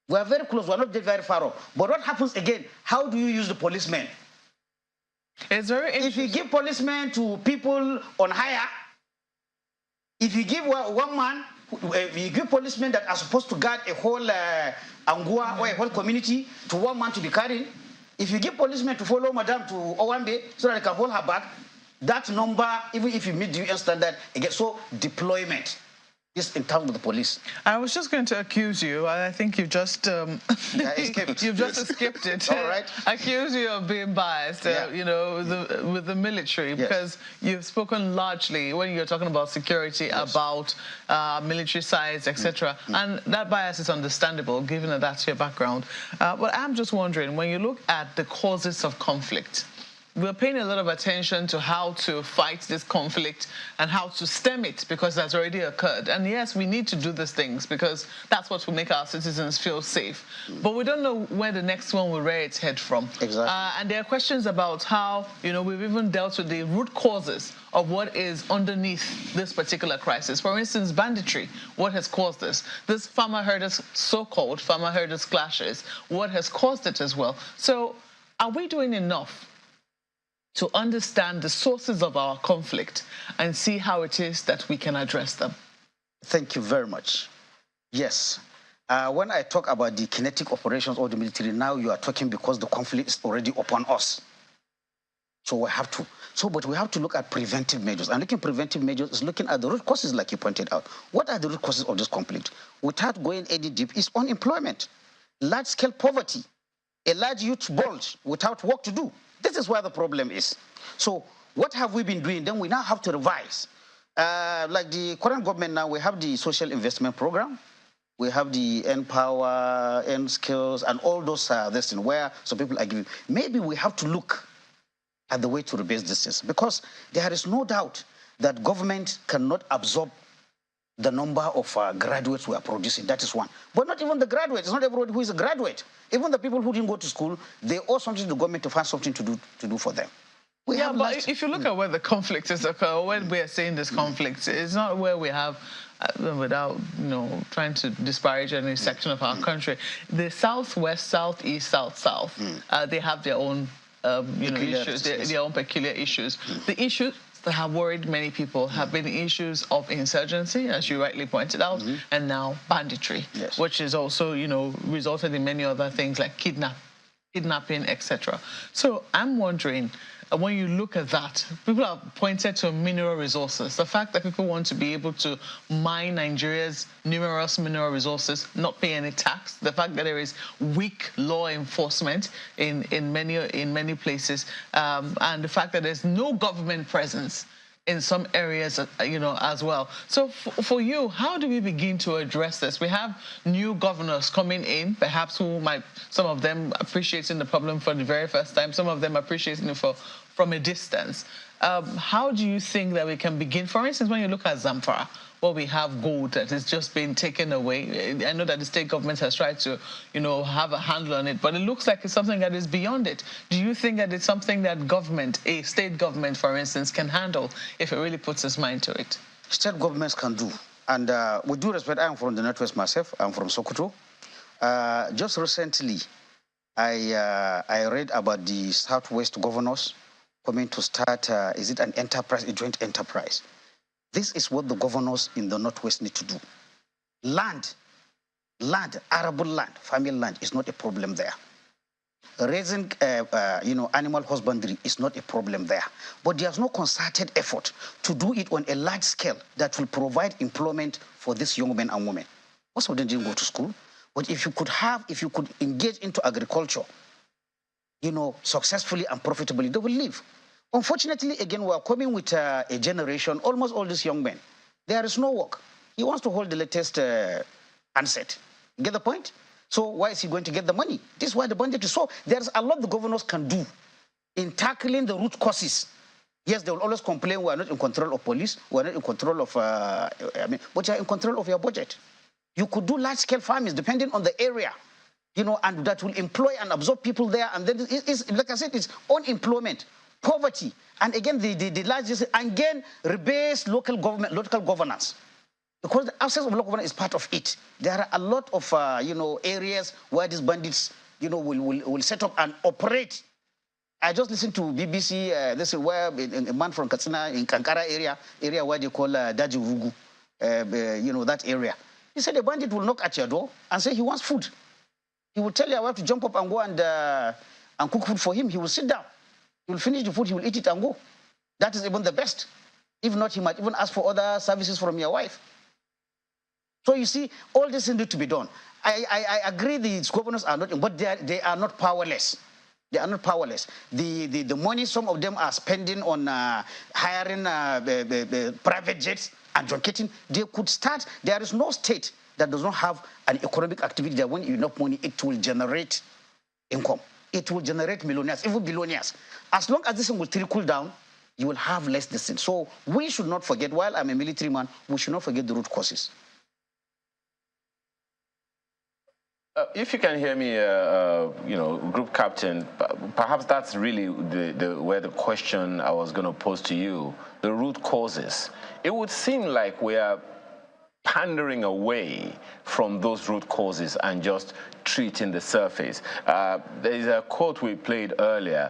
We're very close. We're not very far off. But what happens again? How do you use the policemen? It's very interesting. If you give policemen to people on hire, if you give one man, if you give policemen that are supposed to guard a whole Angua or a whole community to one man to be carrying, if you give policemen to follow Madame to Owambe so that they can hold her back, that number, even if you meet the UN standard, again, so deployment is in terms of the police. I was just going to accuse you. I think you've just you've just escaped it. All right. Accuse you of being biased, with the military, because you've spoken largely when you're talking about security about military size, etc. And that bias is understandable, given that that's your background. But I'm just wondering, when you look at the causes of conflict, we're paying a lot of attention to how to fight this conflict and how to stem it, because that's already occurred. And yes, we need to do these things because that's what will make our citizens feel safe. But we don't know where the next one will rear its head from. Exactly. And there are questions about how, we've even dealt with the root causes of what is underneath this particular crisis. For instance, banditry. What has caused this? This farmer-herders, so-called farmer-herders clashes. What has caused it as well? So are we doing enough to understand the sources of our conflict and see how it is that we can address them? Thank you very much. Yes. When I talk about the kinetic operations of the military, now you are talking because the conflict is already upon us. So we have to. But we have to look at preventive measures. And looking at preventive measures is looking at the root causes, like you pointed out. What are the root causes of this conflict? Without going any deep, is unemployment, large-scale poverty, a large youth bulge without work to do. This is where the problem is. So what have we been doing? Then we now have to revise. Like the current government now, we have the social investment program. We have the N-Power, N-Skills, and all those this thing where some people are giving. Maybe we have to look at the way to rebase this, because there is no doubt that government cannot absorb the number of graduates we are producing. That is one. But not even the graduates. It's not everybody who is a graduate. Even the people who didn't go to school, they owe something to the government to find something to do for them. But if you look at where the conflict is occurring, when we are saying this conflict, it's not where we have, without trying to disparage any section of our country, the southwest, southeast, south, they have their own issues, their own peculiar issues. The issues that have worried many people have been issues of insurgency, as you rightly pointed out, and now banditry, which is also, resulted in many other things like kidnapping, etc. So I'm wondering, when you look at that, people have pointed to mineral resources. The fact that people want to be able to mine Nigeria's numerous mineral resources, not pay any tax. The fact that there is weak law enforcement in many places, and the fact that there's no government presence in some areas, as well. So for you, how do we begin to address this? We have new governors coming in, perhaps some of them appreciating the problem for the very first time, some of them appreciating it from a distance. How do you think that we can begin? For instance, when you look at Zamfara, where we have gold that is just being taken away. I know that the state government has tried to, have a handle on it, but it looks like it's something that is beyond it. Do you think that it's something that a state government, for instance, can handle if it really puts its mind to it? State governments can do. And with due respect, I'm from the Northwest myself. I'm from Sokoto. Just recently, I read about the Southwest governors coming to start, is it an enterprise, a joint enterprise? This is what the governors in the Northwest need to do. Land, arable land, family land is not a problem there. Raising, animal husbandry is not a problem there. But there's no concerted effort to do it on a large scale that will provide employment for these young men and women. Most of them didn't go to school. But if you could engage into agriculture, successfully and profitably, they will live. Unfortunately, again, we are coming with a generation, almost all these young men, there is no work. He wants to hold the latest handset. You get the point? So why is he going to get the money? This is why the budget is so. There's a lot the governors can do in tackling the root causes. Yes, they will always complain, we are not in control of police, we are not in control of, but you are in control of your budget. You could do large-scale farming depending on the area, and that will employ and absorb people there. And then, like I said, it's unemployment, poverty, and again, the largest, and again, rebase local governance. Because the absence of local governance is part of it. There are a lot of, areas where these bandits, will set up and operate. I just listened to BBC, this is where a man from Katsina in Kankara area where they call Daji Rugu, that area. He said a bandit will knock at your door and say he wants food. He will tell your wife to jump up and go and cook food for him. He will sit down. He will finish the food, he will eat it and go. That is even the best. If not, he might even ask for other services from your wife. So you see, all this need to be done. I agree the governors are not, but they are not powerless. They are not powerless. The money some of them are spending on hiring the private jets and junketing, they could start. There is no state that does not have an economic activity that when you enough money, it will generate income. it will generate millionaires, even billionaires. As long as this thing will trickle down, you will have less distance. So we should not forget, while I'm a military man, we should not forget the root causes. If you can hear me, Group Captain, perhaps that's really where the question I was going to pose to you, the root causes. It would seem like we are pandering away from those root causes and just treating the surface. There is a quote we played earlier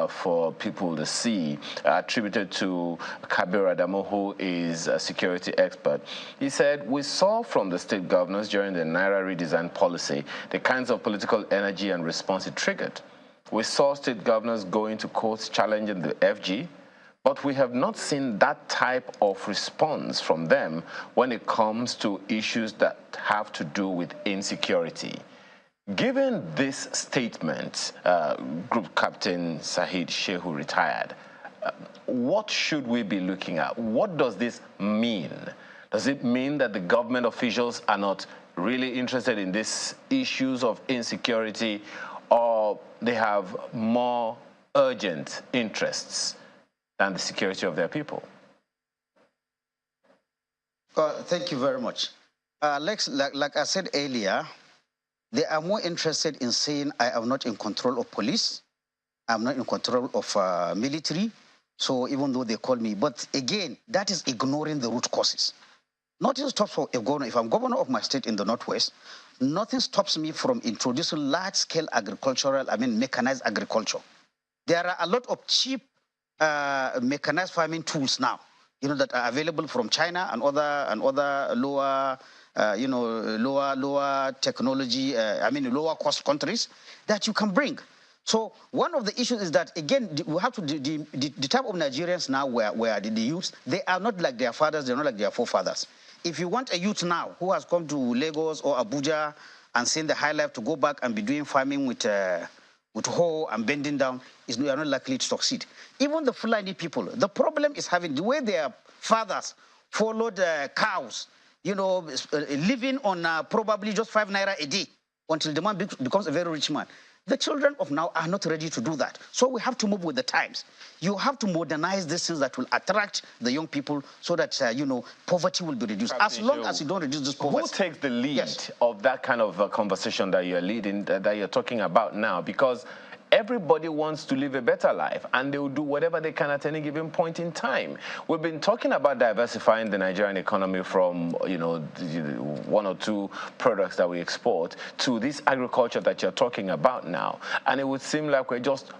for people to see, attributed to Kabir Adamu, who is a security expert. He said, "We saw from the state governors during the Naira redesign policy the kinds of political energy and response it triggered. We saw state governors going to courts challenging the FG, but we have not seen that type of response from them when it comes to issues that have to do with insecurity." Given this statement, Group Captain Sahid Shehu, retired, what should we be looking at? What does this mean? Does it mean that the government officials are not really interested in these issues of insecurity, or they have more urgent interests than the security of their people? Thank you very much. Like I said earlier, they are more interested in saying, I am not in control of police, I'm not in control of military, so even though they call me, but again, that is ignoring the root causes. Nothing stops for a governor, if I'm governor of my state in the Northwest, nothing stops me from introducing large-scale mechanized agriculture. There are a lot of cheap mechanized farming tools now, that are available from China and other lower, lower technology, lower cost countries that you can bring. So one of the issues is that, again, we have to, the type of Nigerians now where the youths, they are not like their fathers, they're not like their forefathers. If you want a youth now who has come to Lagos or Abuja and seen the high life to go back and be doing farming with hoe and bending down, we are not likely to succeed. Even the Fulani people, the problem is having the way their fathers followed cows, living on probably just 5 naira a day until the man becomes a very rich man. The children of now are not ready to do that. So we have to move with the times. You have to modernize these things that will attract the young people so that, poverty will be reduced. As long as you don't reduce this poverty. Who takes the lead of that kind of conversation that you're leading, that you're talking about now? Because everybody wants to live a better life, and they will do whatever they can at any given point in time. We've been talking about diversifying the Nigerian economy from, 1 or 2 products that we export to this agriculture that you're talking about now. And it would seem like we're just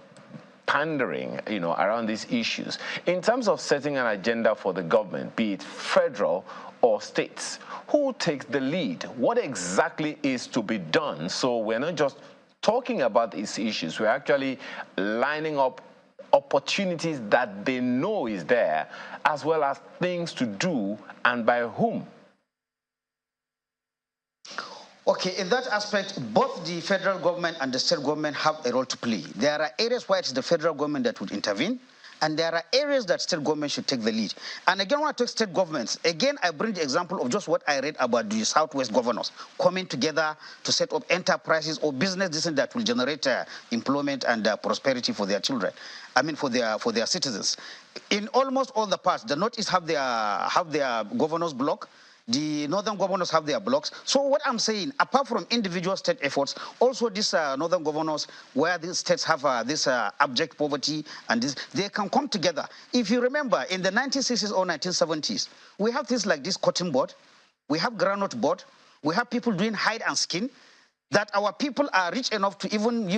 pandering, around these issues. In terms of setting an agenda for the government, be it federal or states, who takes the lead? What exactly is to be done so we're not just talking about these issues, we're actually lining up opportunities that they know is there, as well as things to do and by whom? Okay, in that aspect, both the federal government and the state government have a role to play. There are areas where it's the federal government that would intervene, and there are areas that state government should take the lead. And again, when I talk state governments, again, I bring the example of just what I read about the Southwest governors coming together to set up enterprises or business that will generate employment and prosperity for their children. For their citizens. In almost all the parts, the Northeast have their governors block. The northern governors have their blocks. So what I'm saying, apart from individual state efforts, also these northern governors, where these states have this abject poverty and this, they can come together. If you remember, in the 1960s or 1970s, we have things like this cotton board, we have groundnut board, we have people doing hide and skin, that our people are rich enough to even,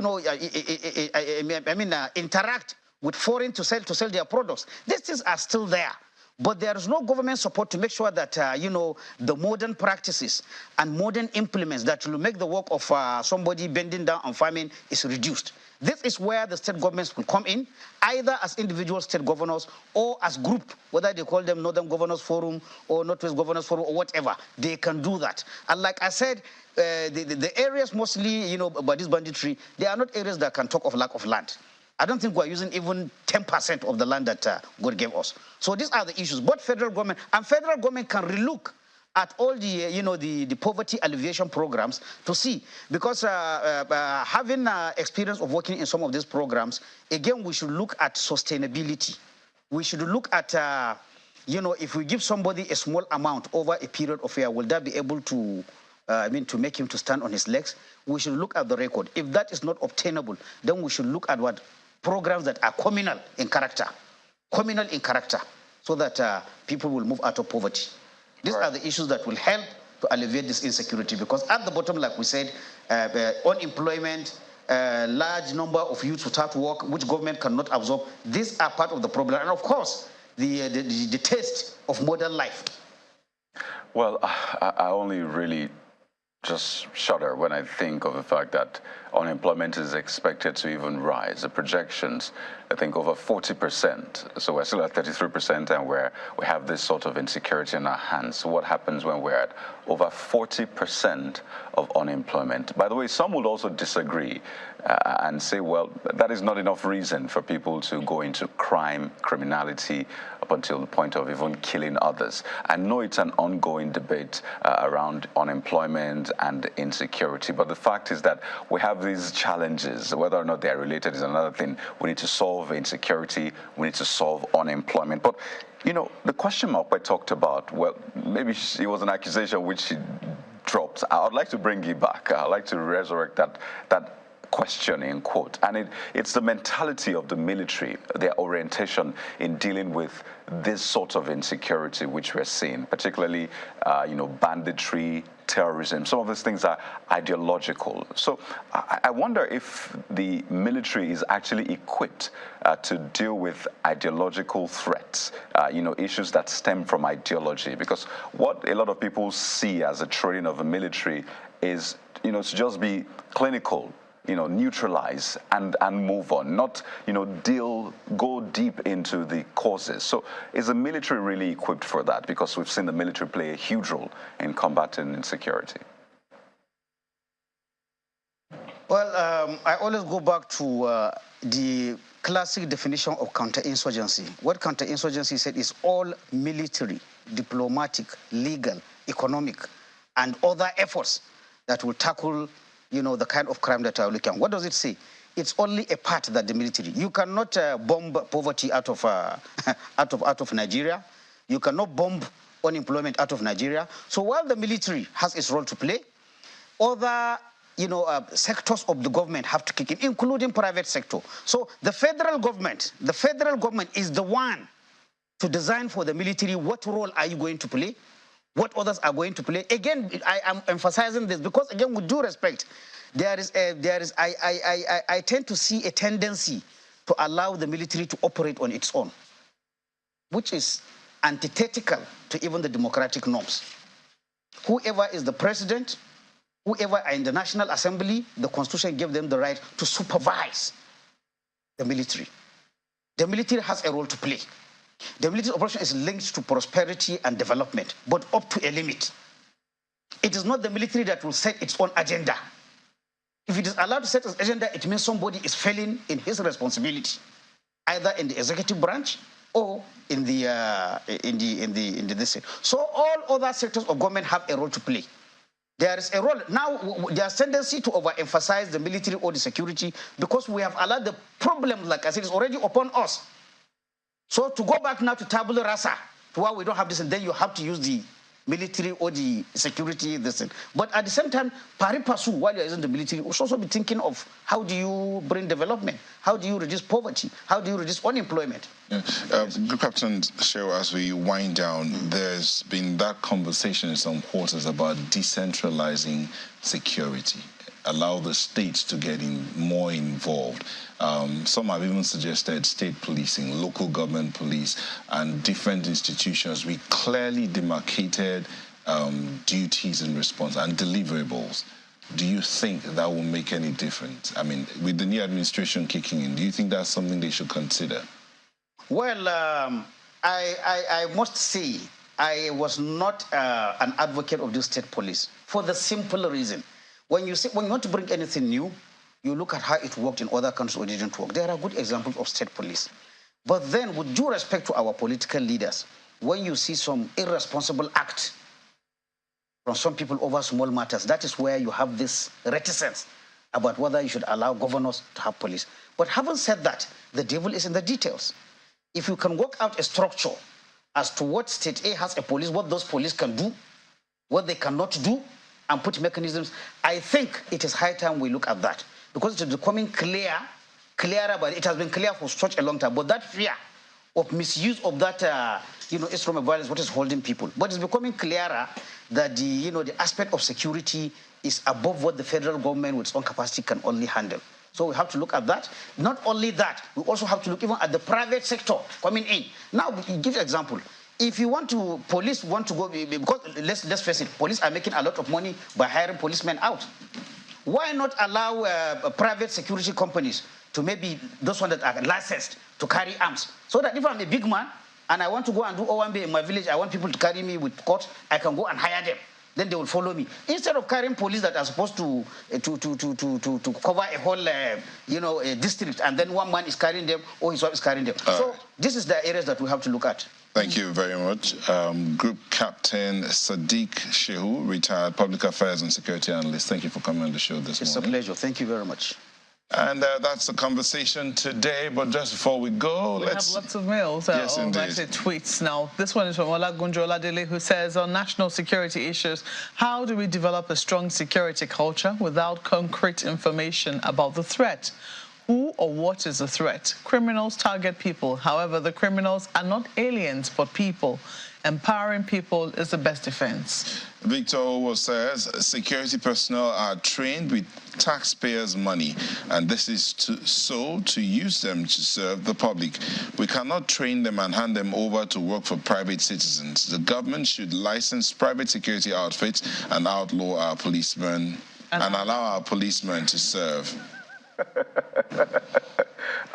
interact with foreign to sell their products. These things are still there. But there is no government support to make sure that, the modern practices and modern implements that will make the work of somebody bending down on farming is reduced. This is where the state governments will come in, either as individual state governors or as group, whether they call them Northern Governors Forum or Northwest Governors Forum or whatever. They can do that. And like I said, the areas mostly, by this banditry, they are not areas that can talk of lack of land. I don't think we're using even 10% of the land that God gave us. So these are the issues. Both federal government can relook at all the, the poverty alleviation programs to see, because having experience of working in some of these programs, again, we should look at sustainability. We should look at, if we give somebody a small amount over a period of a year, will that be able to, to make him to stand on his legs? We should look at the record. If that is not obtainable, then we should look at what programs that are communal in character, so that people will move out of poverty. These are the issues that will help to alleviate this insecurity, because at the bottom, like we said, unemployment, large number of youths without work, which government cannot absorb, these are part of the problem. And of course, the taste of modern life. Well, I only really just shudder when I think of the fact that unemployment is expected to even rise. The projections, I think, over 40%. So we're still at 33%, and we have this sort of insecurity in our hands. So what happens when we're at over 40% of unemployment? By the way, some would also disagree and say, well, that is not enough reason for people to go into criminality, up until the point of even killing others. I know it's an ongoing debate around unemployment and insecurity, but the fact is that we have these challenges. Whether or not they're related is another thing. We need to solve insecurity, we need to solve unemployment. But, the question mark I talked about, well, maybe it was an accusation which she dropped. I would like to bring it back. I'd like to resurrect that question in quote, and it's the mentality of the military, their orientation in dealing with this sort of insecurity which we're seeing, particularly banditry, terrorism. Some of these things are ideological. So I wonder if the military is actually equipped to deal with ideological threats, issues that stem from ideology, because what a lot of people see as a training of the military is to just be clinical, neutralize and move on, not, go deep into the causes. So is the military really equipped for that? Because we've seen the military play a huge role in combating insecurity. Well, I always go back to the classic definition of counterinsurgency. What counterinsurgency said is all military, diplomatic, legal, economic, and other efforts that will tackle the kind of crime that are looking at. What does it say? It's only a part that the military. You cannot bomb poverty out of Nigeria. You cannot bomb unemployment out of Nigeria. So while the military has its role to play, other sectors of the government have to kick in, including private sector. So the federal government is the one to design for the military what role are you going to play, what others are going to play. Again, I am emphasizing this because, again, with due respect, I tend to see a tendency to allow the military to operate on its own, which is antithetical to even the democratic norms. Whoever is the president, whoever are in the National Assembly, the Constitution gave them the right to supervise the military. The military has a role to play. The military operation is linked to prosperity and development, but up to a limit. It is not the military that will set its own agenda. If it is allowed to set its agenda, it means somebody is failing in his responsibility, either in the executive branch or in the this. So all other sectors of government have a role to play. There is a role. Now, there's tendency to overemphasize the military or the security because we have allowed the problem, like I said, is already upon us. So to go back now to tabula rasa, to where we don't have this, and then you have to use the military or the security, this. But at the same time, pari passu, while you're using the military, we should also be thinking of how do you bring development? How do you reduce poverty? How do you reduce unemployment? Yeah. Captain Shehu, as we wind down, there's been that conversation in some quarters about decentralizing security, allow the states to get more involved. Some have even suggested state policing, local government police, and different institutions. We clearly demarcated duties and response and deliverables. Do you think that will make any difference? I mean, with the new administration kicking in, do you think that's something they should consider? Well, I must say, I was not an advocate of the state police for the simple reason. When you want to bring anything new, you look at how it worked in other countries or didn't work. There are good examples of state police. But then, with due respect to our political leaders, when you see some irresponsible act from some people over small matters. That is where you have this reticence about whether you should allow governors to have police. But having said that, the devil is in the details. If you can work out a structure as to what state A has a police, what those police can do, what they cannot do, and put mechanisms, I think it is high time we look at that. Because it is becoming clearer, but it has been clear for such a long time. But that fear of misuse of that, instrument of violence, what is holding people. But it's becoming clearer that the aspect of security is above what the federal government with its own capacity can only handle. So we have to look at that. Not only that, we also have to look even at the private sector coming in. Now, give an example. If you want to, police want to go, because let's face it, police are making a lot of money by hiring policemen out. Why not allow private security companies to maybe those ones that are licensed to carry arms? So that if I'm a big man and I want to go and do OMB in my village, I want people to carry me with court, I can go and hire them. Then they will follow me. Instead of carrying police that are supposed to cover a whole, a district, and then one man is carrying them or his wife is carrying them. So this is the areas that we have to look at. Thank you very much. Group Captain Sadiq Shehu, retired public affairs and security analyst. Thank you for coming on the show this morning. It's a pleasure. Thank you very much. And that's the conversation today. But just before we go, we have lots of mails or actually tweets now. This one is from Olagunjo Oladele, who says, on national security issues, how do we develop a strong security culture without concrete information about the threat? Who or what is the threat? Criminals target people. However, the criminals are not aliens, but people. Empowering people is the best defense. Victor Owo says security personnel are trained with taxpayers' money, and this is to use them to serve the public. We cannot train them and hand them over to work for private citizens. The government should license private security outfits and outlaw our policemen and allow our policemen to serve.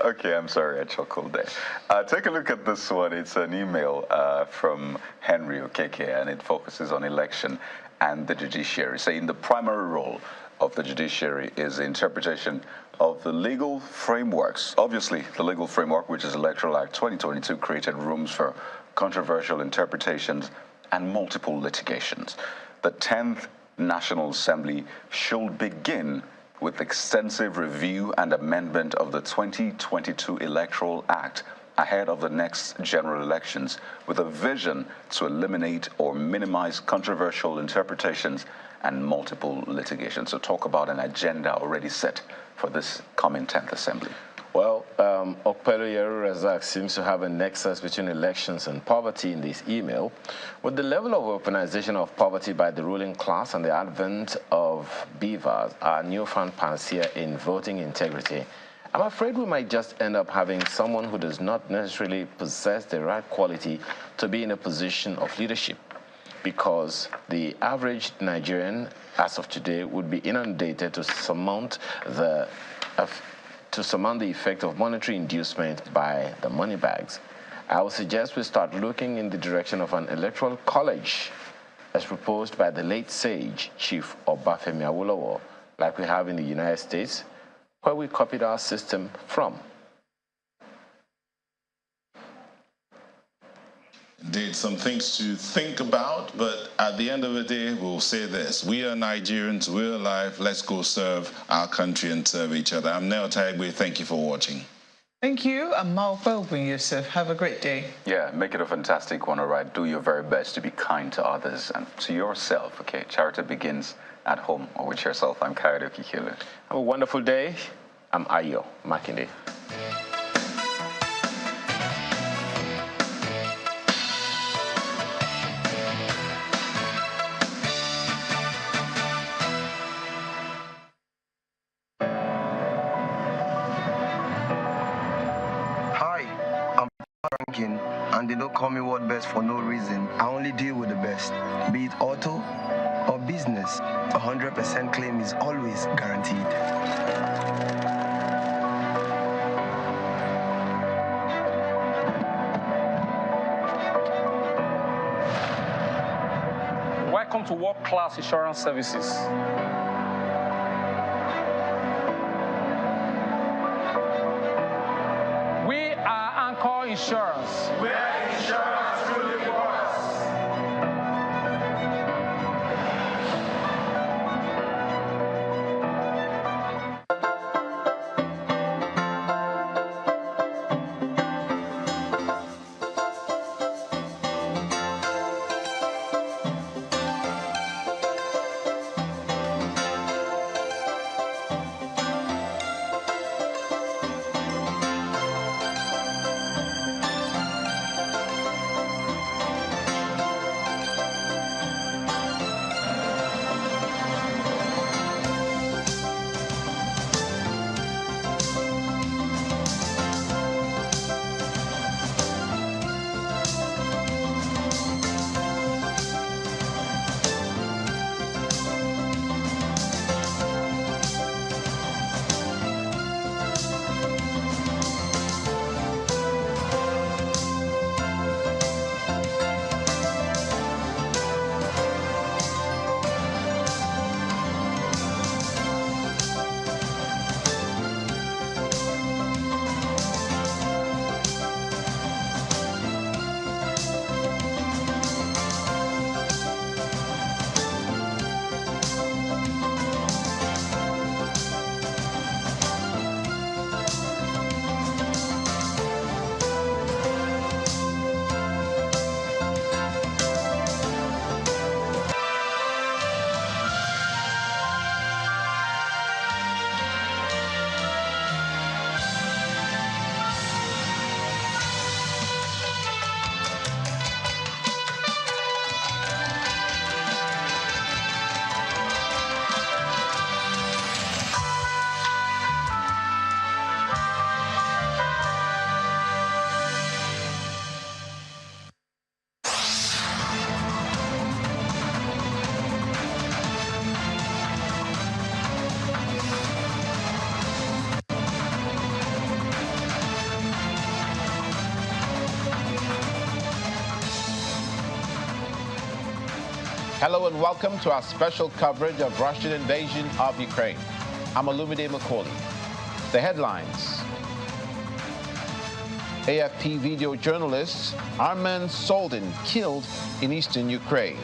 Okay, I'm sorry I chuckled there. Take a look at this one. It's an email from Henry Okeke, and it focuses on election and the judiciary, saying the primary role of the judiciary is the interpretation of the legal frameworks. Obviously, the legal framework, which is Electoral Act 2022, created rooms for controversial interpretations and multiple litigations. The 10th National Assembly should begin with extensive review and amendment of the 2022 Electoral Act ahead of the next general elections, with a vision to eliminate or minimize controversial interpretations and multiple litigation. So talk about an agenda already set for this coming 10th Assembly. Well, Okpelo Yeru Razak seems to have a nexus between elections and poverty in this email. With the level of weaponization of poverty by the ruling class and the advent of beavers, our newfound panacea in voting integrity, I'm afraid we might just end up having someone who does not necessarily possess the right quality to be in a position of leadership, because the average Nigerian, as of today, would be inundated to surmount the effect of monetary inducement by the money bags. I would suggest we start looking in the direction of an electoral college as proposed by the late sage Chief Obafemi Awolowo, like we have in the United States, where we copied our system from. Indeed, some things to think about, but at the end of the day, we'll say this. We are Nigerians, we're alive, let's go serve our country and serve each other. I'm Neo Taigwe, thank you for watching. Thank you, I'm Malpo Yusuf. Have a great day. Yeah, make it a fantastic one, all right? Do your very best to be kind to others and to yourself, okay? Charity begins at home or with yourself. I'm Kayode Okikele. Have a wonderful day. I'm Ayo Makinde. And they don't call me what best for no reason. I only deal with the best, be it auto or business. 100% claim is always guaranteed. Welcome to World Class Insurance Services. We are Anchor Insurance. Where insurance truly works. Hello and welcome to our special coverage of Russian invasion of Ukraine. I'm Olumide Macaulay. The headlines. AFP video journalist Armen Soldin killed in eastern Ukraine.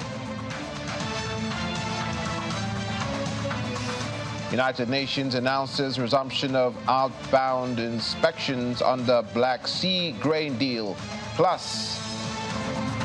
United Nations announces resumption of outbound inspections under Black Sea grain deal. Plus,